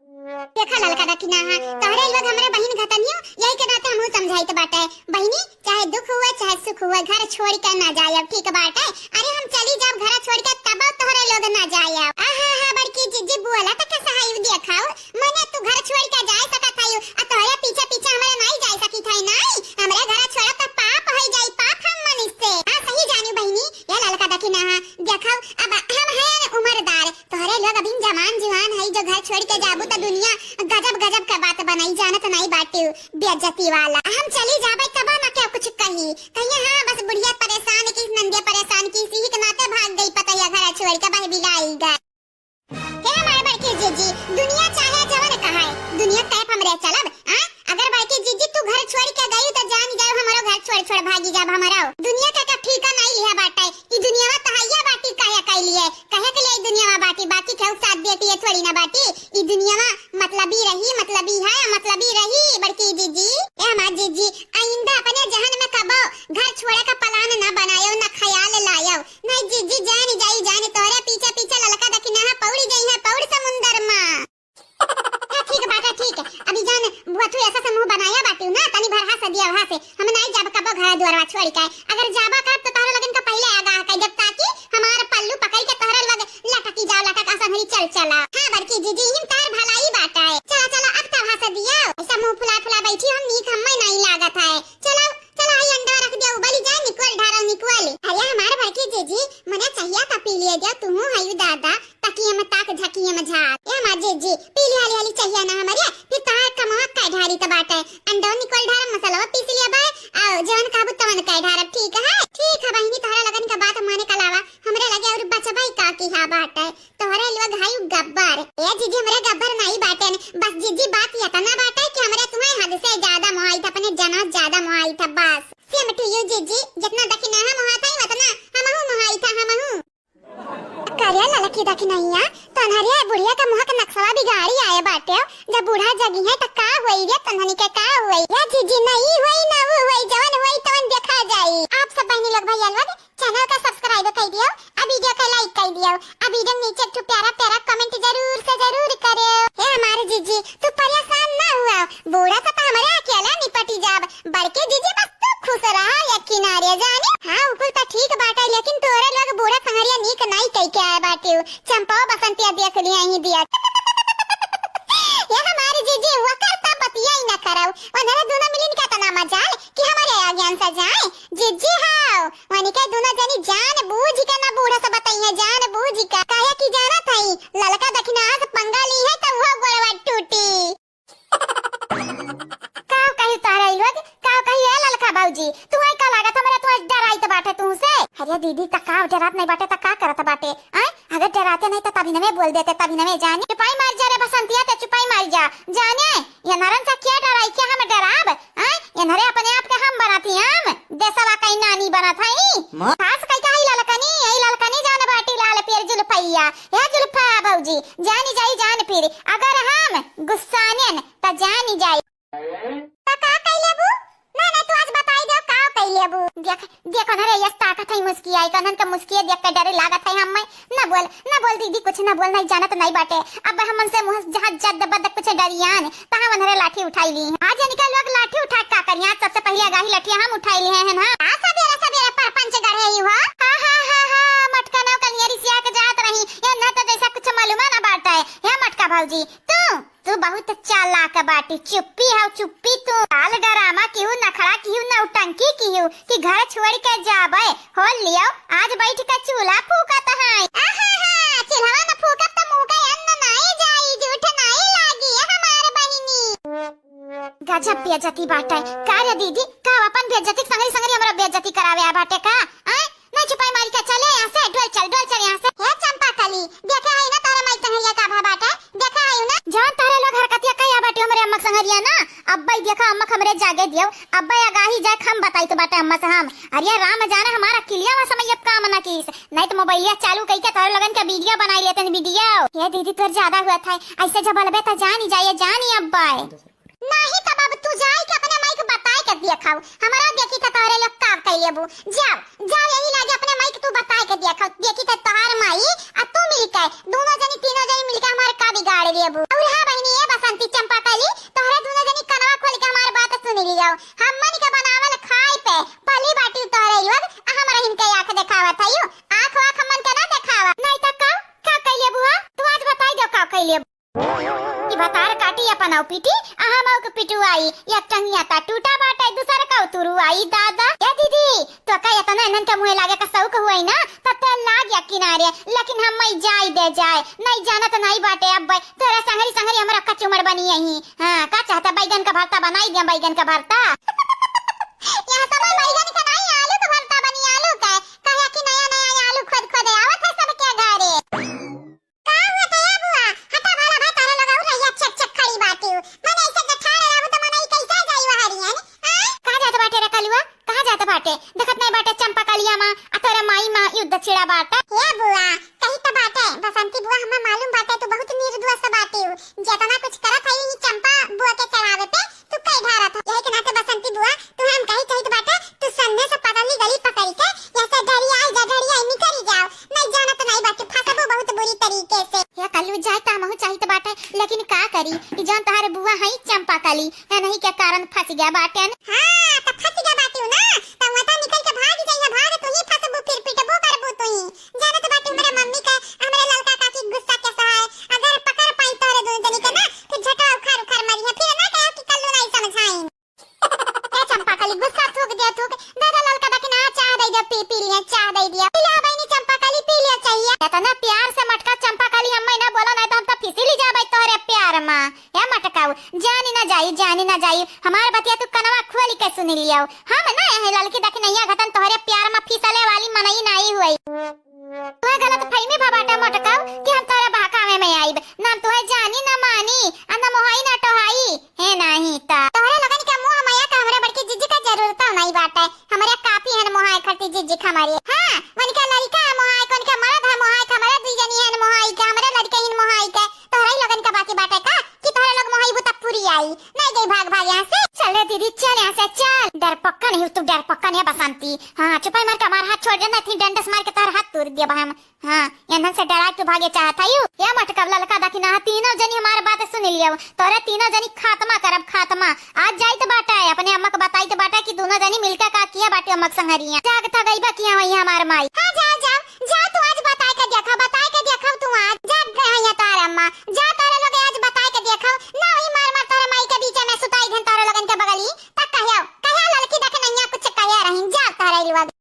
देखा ललका दखना हां तोरे लोग हमारे बहन घतनियो यही के नाते हम समझाई तो बात है बहनी चाहे दुख हुआ चाहे सुख हुआ घर छोड़ के ना जाए अब ठीक बात है अरे हम चली जाओ घर छोड़ के तब तोरे लोग ना जाए आहा बड़की जीजी बोला तो कैसा है देखाओ मने तू घर छोड़ के जाए सकत है आ तोरे पीछे हमारे नहीं जा सकी थई नहीं हमरे घर छोड़ा तो पाप हो जाई पाप हम मन से हां सही जानी बहनी ये ललका दखना हां देखाओ अब हम है उम्रदार तोरे लोग अभी जवान है जो घर छोड़ के जाबू तो दुनिया गजब का बात बनाई जानत नहीं बाटे बेइज्जती वाला हम चली जाबे तब ना क्या कुछ कही हां बस बुढ़िया परेशान की नंदिया परेशान की इसी के नाते भाग गई पता या घर छोड़ के भाई बिगाईगा हे हमारे बड़की जीजी दुनिया चाहे जवन कहा है दुनिया कैफ हमरे चलब हां अगर बड़की जीजी तू घर छोड़ के गई तो जान जाओ हमारो घर छोड़ भागी जाब हमारा दुनिया का ठीका नहीं लिया बाटा ई दुनिया में तहैया बाटी काया कैलिए कहे के लिए दुनिया में बाटी के साथ देती है थोड़ी ना बाटी ई दुनिया में मतलबी रही बड़की जीजी ए हमार जीजी आइंदा अपने जहन में कबो घर छोड़े का प्लान ना बनायो ना ख्याल लायो नहीं जीजी जानी तोरे पीछे ललका दखना है पौड़ी गई है पौड़ समुंदर में ठीक है अभी जान बुआ तू ऐसा समूह बनाया बाटी ना तनी भर हाथ दिया वहां से हम नहीं जाब कबो घर द्वारवा छोड़ के अगर जाबा कर तो तारा लगन का पहले आगा कह जब ताकि हमारा पल्लू पकड़ के तोहरा लग लटकी जाओ लटक असहरी चला हां बड़की जीजी हिम तार भलाई बाटा है चला अब तो वहां से दिया ऐसा मुंह फुला बैठी हम नीक हमें नहीं लागत है चलो आई अंडा रख दिया उबली जाए निकल अरे हमारे बड़की जीजी मने चाहिए त पी लिए दिया तुम हयू दादा तकिए में ताक झकिए में झाक ए हमार जीजी पीली हाली चाहिए ना हमारे फिर तार कमवा का ढारी त बाटे अंडा निकल ढार मसाला पीस लिया बा आ जवन काबू तवन का ढार ठीक है बहनी तोहरा लगन का बात माने के अलावा हमरे लगे और बचबाई का की हा बाटे तोहरे लोग हाई गब्बर ए जीजी हमरे गब्बर नहीं बाटे बस जीजी बात ये तना बाटे कि हमरे तुम्हें हद से ज्यादा मोहाई था अपने जना ज्यादा मोहाई था बस सेम टू यू जीजी जितना दखना हम मोहा था उतना हमहु मोहाई था हमहु करिया ललकी दखना हिया तनहरिया बुढ़िया का मुहा का नक्शा बिगाड़ी आए बाटे जब बूढ़ा जगी है त का होई रे तनहनी के का होई या जीजी नहीं होई ना वो होई जवन होई तवन देखा जाई आप सब बहनी लोग भैया लोग चैनल का सब्सक्राइब कर दियो, आ वीडियो का लाइक कर दियो, आ वीडियो नीचे एक प्यारा प्यारा कमेंट जरूर से जरूर करियो। हे हमारे जीजी तू परेशान ना हुआ, बूढ़ा सा तो हमारे अकेला निपटी जाब, बड़के जीजी बस तू खुश रहा या किनारे जाने। हाँ उकुल तो ठीक बाटे, लेकिन तोरे लोग बूढ़ा संगरिया नीक नहीं कह के आए बाटे। चंपा बसंतिया देख लिया ही दिया ये हमारे जीजी हुआ करता बतिया ही ना कराओ, वनरे दोनों मिलिन का तना मजाल कि हमारे आज्ञान से जाए। जीजी हां वनी के दोनों जनी जान बूझ के ना बूढ़ा से बताइए, जान बूझ का काहे की जाना थई ललका दखिना से पंगा ली है तो वो गोड़वा टूटी। काव कही तारा लोग काव कही है ललका बाबूजी तू आई का लागत हमरा तू डराई त बाटे तू से। अरे दीदी त काव डरात नहीं बाटे त का करत बाटे हैं? अगर डराते नहीं तो तभी न में बोल देते, तभी न में जाने चुपाई मार जा रे बसंतिया ते चुपाई मार जा जाने। ये नरन से क्या डराई क्या हम डराब हैं? ये नरे अपने आप के हम बनाती हम देसवा कहीं नानी बनत हई खास कई का ई ललकनी जान बाटी लाल पेर जुल्फैया ये जुल्फा बाबूजी जानी जाई जान फिर अगर हम गुस्सानेन त जानी जाई त का कइलेबू ना ना तू आज बताई दे का कइलेबू। देख नरे यस ताकत है मुस्की आई कनन का मुस्की देख के डरे लागत है हम ना बोल दीदी कुछ ना बोल नहीं जानत नहीं बाटे। अब हमन से मुंह जहां जद बद कुछ डरियान ता हम नरे लाठी उठाई ली आज निकल लोग लाठी उठा का करिया सबसे पहले गाही लाठी हम उठाई लिए हैं ना आ सवेरे पर पंच गढ़े ही हुआ हा मटका ना कलियरी सिया के जात रही ये ना तो जैसा कुछ मालूम ना बाटा है ये मटका भाऊजी तू बहुत चालाक बाटी चुप्पी है चुप्पी तू काल डरामा क्यों नखड़ा क्यों ना उटंकी क्यों कि घर छोड़ के जाबे हो लियो आज बैठ के चूल्हा फूकत है चूल्हा ना फूकत त मुंह के अन्न नहीं जाई झूठ नहीं लागी हमारे बहिनी। गजब बेइज्जती बाटे का रे दीदी का अपन बेइज्जती संगरी हमरा बेइज्जती करावे आ बाटे का नहीं छुपाई मारी के चले यहां से डोल चल यहां से हे चंपा कली देखे है ना तारे माई संगरिया का भा बाटे देखा है ना जान तारे लोग हरकतिया कया बाटे हमरे अम्मा संगरिया ना अब्बा देखा अम्मा हमरे जागे दियो अब्बा आगाही जाए हम बताई तो बाटे अम्मा से हम अरे राम जाने हमारा किलिया में समय अब काम ना कीस नहीं तो मोबाइलिया चालू कई के तारे लगन के वीडियो बनाई लेते वीडियो ये दीदी तोर ज्यादा हुआ था ऐसे जब बलबे त जानी अब्बा नहीं तब अब तू जाई के अपने माई को बताई के दिखाओ हमारा देखी त तोरे लोग का कइलेबू जाओ यही लागे अपने माई के तू बताई के दिखाओ देखी त तोहार माई आ तू मिल के दोनों जनी तीनों जनी मिल के हमारे का बिगाड़ लेबू। और हां बहिनी ये बसंती चंपा कली तोहरे दोनों जनी कनवा खोल के हमार बात सुन लियो हम मन के बनावल खाई पे पली बाटी तोरे लोग हमरा हिन के आंख देखावत हइयो आंख मन के ना देखावा नहीं त का कइलेबू तू आज बताई दो का कइलेबू ई बतार काटी अपन पीटी हम के पिटुआई या टंगिया ता टूटा बाटे दूसर का उतरू आई दादा ए दीदी तो का इतना नन के मुंह लागे का सौक हुई ना तते लाग या किनारे लेकिन हम मई जाए नहीं जाना तो नहीं बाटे अब तोरा संगरी हमरा कचुमड़ बनी यही हां का चाहता बैगन का भरता बनाई दे बैगन का भरता यहां सब बैगन का नहीं आलू का भरता बनी आलू का कहे कि नया आलू खुद आवत है सब के घरे देखत नहीं बाटे चंपा कालिया मां अतरा माई मां युद्ध छिड़ा बाटा हे बुआ कही त बाटे बसंती बुआ हमें मालूम बाटे तू बहुत निर्दोष बाटे जेतना कुछ करत है ई चंपा बुआ के चढ़ावे पे तू कई ढारत है यही के नाते बसंती बुआ तू हम कही बाटे तू सन्ने से पगली गली पकड़ के ऐसे डरिया निकल जाओ नहीं जाना तो नहीं बाटे फसबो बहुत बुरी तरीके से या कल्लू जाए त हमहु चाहित बाटे लेकिन का करी ई जान तहारे बुआ है चंपा काली है नहीं के कारण फंस गया बाटे हां त फंस गया बाटे ना त वता निकल के भाग जाइए भाग तू ही फसबो फिर पिटबो करबो तू ही जाना तो बाटे मेरे मम्मी का हमरे ललका काकी गुस्सा के सहाय अगर पकड़ पाई तोरे दोनों जनी के ना तो झटा उखाड़ मारिया फिर ना कहे कि कल्लू नहीं समझाई ए चंपा काली गुस्सा थूक दादा ललका का ना चाह दे पी लिया चाह दे दिया पिला बहनी चंपा काली पी लिया चाहिए इतना प्यार से मटका चंपा काली अम्मा ना बोला नहीं तो हम तो फिसली जाबे तोरे प्यार मां या मटकाऊ जानी ना जाई हमार बतिया तू कनवा खोली के सुन लियो हम ना है ललकी दख नैया घटन तोहरे प्यार में फिसले वाली मनई नहीं हुई तू गलत फहमी बाबाटा मटकाऊ कि हम तोरे बहकावे में आईब ना तू जानी ना मानी ना मोहाई ना टोहाई है नहीं ता तोहरे लगन के मुंह माया का हमरे बड़की जिज्जी का जरूरत नहीं बाटे हमरे काफी है मोहाई खटी जिज्जी हमारी हां मन का लड़का मोहाई कोन के मर्द है मोहाई हमरे दी जनी है मोहाई के हमरे लड़के इन मोहाई के तोहरे लगन का बाकी बाटे का कि तोहरे लोग मोहाई बुता पूरी आई नहीं गई भाग यहां से चल रे दीदी चल यहाँ से चल। डर पक्का नहीं तू, डर पक्का नहीं बसंती। हाँ चुपाई मार के हमारा हाथ छोड़ देना थी, डंडस मार के तार हाथ तोड़ दिया हम। हाँ ईंधन से डरा के भागे चाहता यू या मटका ललका दाखी ना तीनों जनी हमारे बात सुन लिया। तोरे तीनों जनी खात्मा करब खात्मा। आज जाई तो बाटा है अपने अम्मा को बताई तो बाटा कि दोनों जनी मिलकर का किया बाटे अम्मा संगरिया जागता गईबा किया वही हमार माई। हाँ जा जा जा तू आज बताई के देखा तू आज जाग गए हैं तार अम्मा। जा तारे लोग आज बताई के देखा ना वही मार मार तारे माई के बीच में सुताई धन तारे लगन के बगली तक कहिया लड़की देखे नैया कुछ कहिया रही जा तारे लोग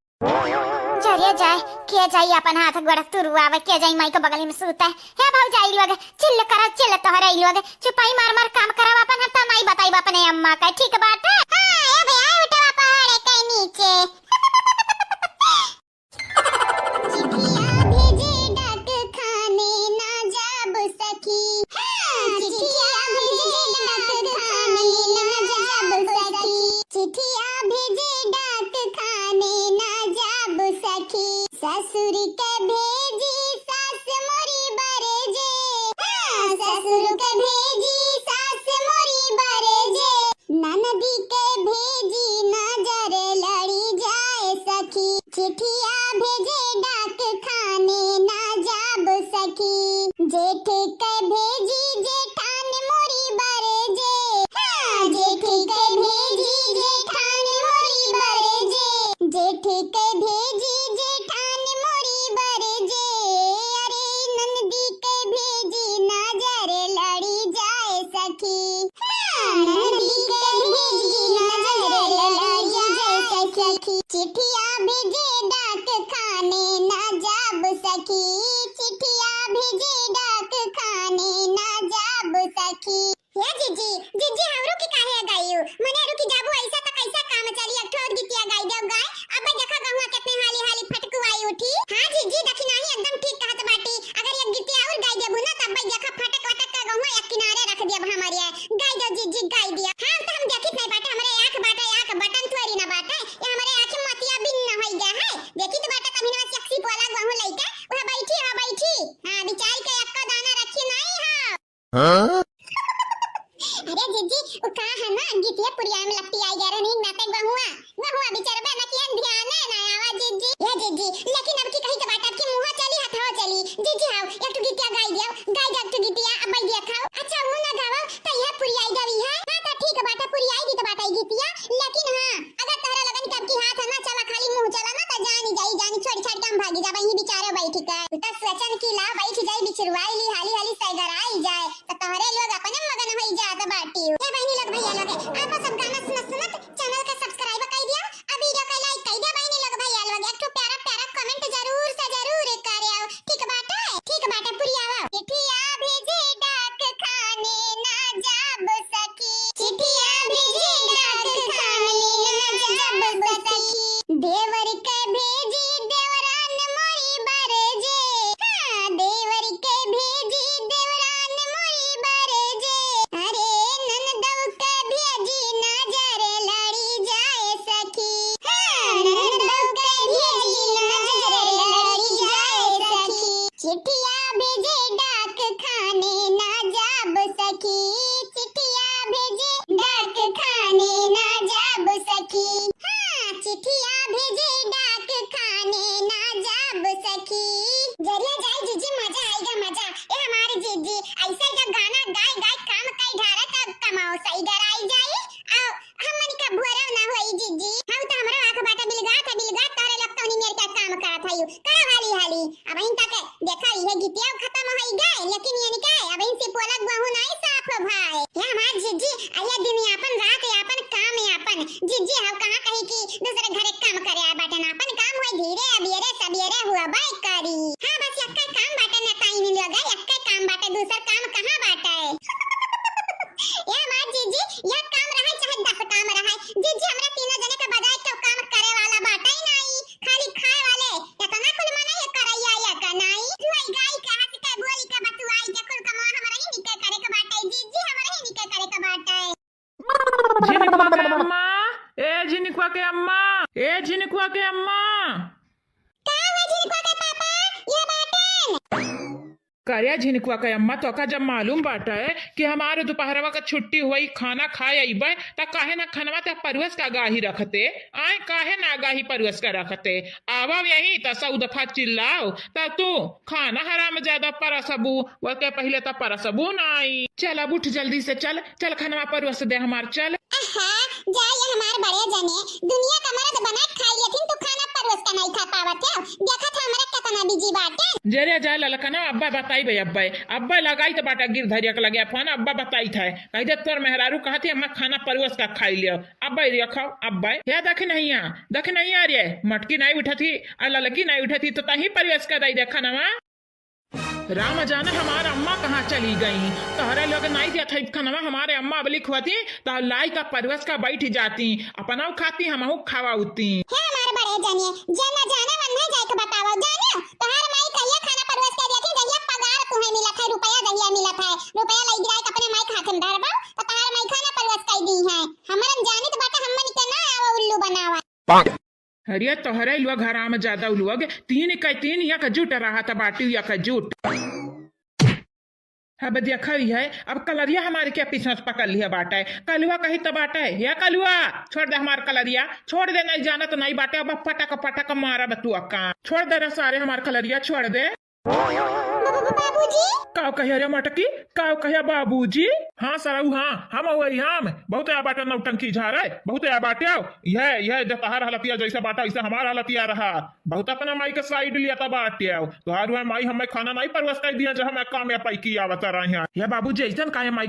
जरिया जाए के जाई अपन हाथ गोड़ तुरुआवे के जाई माई के बगल में सूता है भाव जाई लोग चिल्ल करा चिल्ल तोहरे लोग चुपाई मार मार काम करावा अपन हता माई बताई अपने अम्मा का ठीक बात है। हां ए भैया उठवा पहाड़ के नीचे चिट्ठियां भेजे डाक खाने ना जाब सखी। हां चिट्ठियां भेजे डाक खाने ना जाब सखी। चिट्ठियां भेजे डाक खाने ना जाब सखी। ससुर के भेजी सास मोरी बरजे। हाँ ससुर के भेजी सास मोरी बरजे। ननदी के भेजी नजर लड़ी जाए सखी। चिट्ठियां भेजे डाक खाने ना जाब सखी। जेठ के भेजी जेठान मोरी बरजे। हाँ जेठ के भेजी जेठान मोरी बरजे। जेठ के भेजी जेठान मोरी बरजे। अरे नंदी के भेजी नजर लड़ी जाए सखी। हाँ नंदी के भेजी नजर लड़ी जाए सखी। चिट्ठियां भेजे डाक खाने ना जाब सखी। चिट्ठियां भेजे डाक खाने ना जाब सखी। या जीजी जीजी हमरो की काहे गाइयो मने रुकी जाबू ऐसा त कैसा काम चली एक ठोर गीतिया गाई देव गाय अब देखा गहुआ कितने हाली हाली फटकू आई उठी। हां जीजी देखी नहीं एकदम ठीक कहत बाटी अगर एक गीतिया और गाई देबू ना तब देखा फटक वटक का गहुआ एक किनारे रख देब हमारे गाई दो जीजी गाई दिया। हां तो हम देखित नहीं बाटा हमरे आंख बाटा आंख बटन थोड़ी ना बाटा ये हमरे आंख मोतिया बिन न होई गया है देखी तो बाटा कभी ना सेक्सी बोला गहु लइका वह बैठी हां बिचारी के एक का दाना रखी नहीं हां। अरे जीजी वो का है ना गीतिया पुरिया में लगती आई गया नहीं नाटक बहुआ बेचारा ना किया ध्यान है ना आवाज जीजी या जीजी लेकिन अब की कहीं तो बात आपकी मुंह चली हथवा चली जीजी हां एक तो गीतिया गाई दिया तो गीतिया अब मैं देखाओ अच्छा हूं ना गावा तो यह पुरिया आई गई है हां तो ठीक है बाटा पुरिया आई तो बाटा गीतिया लेकिन हां अगर तारा लगन के आपकी हाथ है ना चला खाली मुंह चला ना तो जानी छोड़ छाड़ के हम भागी जा वही बेचारा बैठी का तो सचन की ला बैठ जाई बिचरवाई ली हाली हाली सैगर आई जाए तो तोहरे लोग अपने मगन होई जात बाटी ए बहनी लोग भैया लोग आप सब गाना सुनत चैनल का सब्सक्राइब कर दिया अब वीडियो को लाइक कर दिया बहनी लोग भैया लोग एक तो प्यारा प्यारा कमेंट जरूर से जरूर करियो ठीक बात है पूरी आवा। चिट्ठियां भेजे डाक खाने ना जाब सकी। चिट्ठियां भेजे डाक खाने ना जाब सकी। देवर के भेजी देवरान मोरी बरजे। हां देवर के भेजी देवरान मोरी बरजे। अरे ननदव के भेजी नजर लड़ी जाए सखी। हां ननदव के भेजी नजर लड़ी जाए सखी। चिट्ठियां भेजे डाक खाने ना जाब सखी। चिट्ठियां भेजे डाक खाने ना जाब सखी। हां चिट्ठियां भेजे डाक खाने ना जाब सखी। जरिया जाए जीजी मजा आएगा मजा ए हमारे जीजी ऐसा जब गाना गाय गाय काम कई ढारा तब कमाओ सही डराई जाए आओ हमन का भोरा ना होई जीजी हम तो हमरा आंख बाटा बिलगा तारे लगता नहीं मेरे का काम करा था यू करा हाली अब इन तक देखा ये गीतिया खत्म होई गए लेकिन ये निकाय अब इन से पोलक बहु नहीं साफ भाई या हमार जीजी आया दिन यापन रात यापन काम यापन जीजी हम कहां कही कि दूसरे घरे काम करे आ बाटे ना अपन काम होई धीरे अबेरे सबेरे हुआ बाई करी। हां बस एक काम बाटे ना टाइम नहीं लगा एक काम बाटे दूसरा काम कहां बाटे या हमार जीजी या काम रहा चाहे 10 काम रहा जीजी हमरा तीनों जने के बजाय तो काम करे वाला बाटे ही नहीं खाली खाए वाले या तो ना कुल मना ये करैया या का नहीं जुई गाय का हाथ के बोली का बतुआई के कुल कमा हमरा ही निकल करे के बाटे जीजी हमरा ही निकल करे के बाटे। झिनिकुआ के अम्मा ए झिनिकुआ के अम्मा ए झिनिकुआ के अम्मा कार्या झिनकुआ के अम्मा तो का जब मालूम बाटा है कि हमारे दोपहरवा का छुट्टी हुई खाना खाए अइबे त काहे ना खनवा ते परवस का गाही रखते आए काहे ना गाही परवस का रखते आवा यही त सौ दफा चिल्लाओ त तू खाना हराम ज्यादा परसबू वो के पहले त परसबू नहीं चल अब उठ जल्दी से चल चल खनवा परवस दे हमार चल आहा जाए हमार बड़े जने दुनिया का मर्द बना खाई लेकिन तू खाना परवस का नहीं खा पावत है देखा था हमारे कितना बिजी बाटे जरे जा ललकना अब्बा बताई भाई अब्बा लगाई तो बाटा गिर धरिया के लगे फोन अब्बा बताई था कही दे तोर मेहरारू कहती अम्मा खाना परवस का खाई लियो अब्बा रखो अब्बा या देख नहीं आ रे मटकी नहीं उठा थी ललकी नहीं उठा थी तो तही परवस का दई देखा ना राम जाने हमारे अम्मा कहाँ चली गई तोहरे लोग नहीं दिया था खाना हमारे अम्मा अबली खुआती तो लाई का परवस का बैठ जाती अपना खाती हम खावाती है हमारे बड़े जने जना जाने मन नहीं जाए के बताओ जाने तोहार माई कहिया खाना परवस के देती जहिया पगार तुम्हें मिला था रुपया जहिया मिला था रुपया लई गिराए अपने माई खाते में धरबा तो तोहार माई खाना परवस कर दी है हमन जाने तो बाटा हमन के ना आवा उल्लू बनावा अरे तोहरे लोग हराम ज्यादा लोग तीन या का जुट रहा था बाटी या का जुट अब देखा है अब कलरिया हमारे क्या पीछे पकड़ लिया बाटा है कलुआ कहीं तो बाटा है या कलुआ छोड़ दे हमारे कलरिया छोड़ दे नहीं जाना तो नहीं बाटे अब पटक मारा बतुआ का छोड़ दे सारे हमारे कलरिया छोड़ दे बाबूजी काव कहिया रे मटकी काव कहिया बाबूजी हाँ सराऊ हाँ हम वही हम बहुत या बाटा नौटंकी झार है बहुत या बाटे यह जो तहार हलतिया जैसा बाटा ऐसा हमारा हलतिया रहा बहुत अपना माई के साइड लिया था बाटे तो माई हमें खाना नहीं परवस कर दिया जो हमें काम या पैकी आवता रहे हैं या बाबूजी ऐसा काहे माई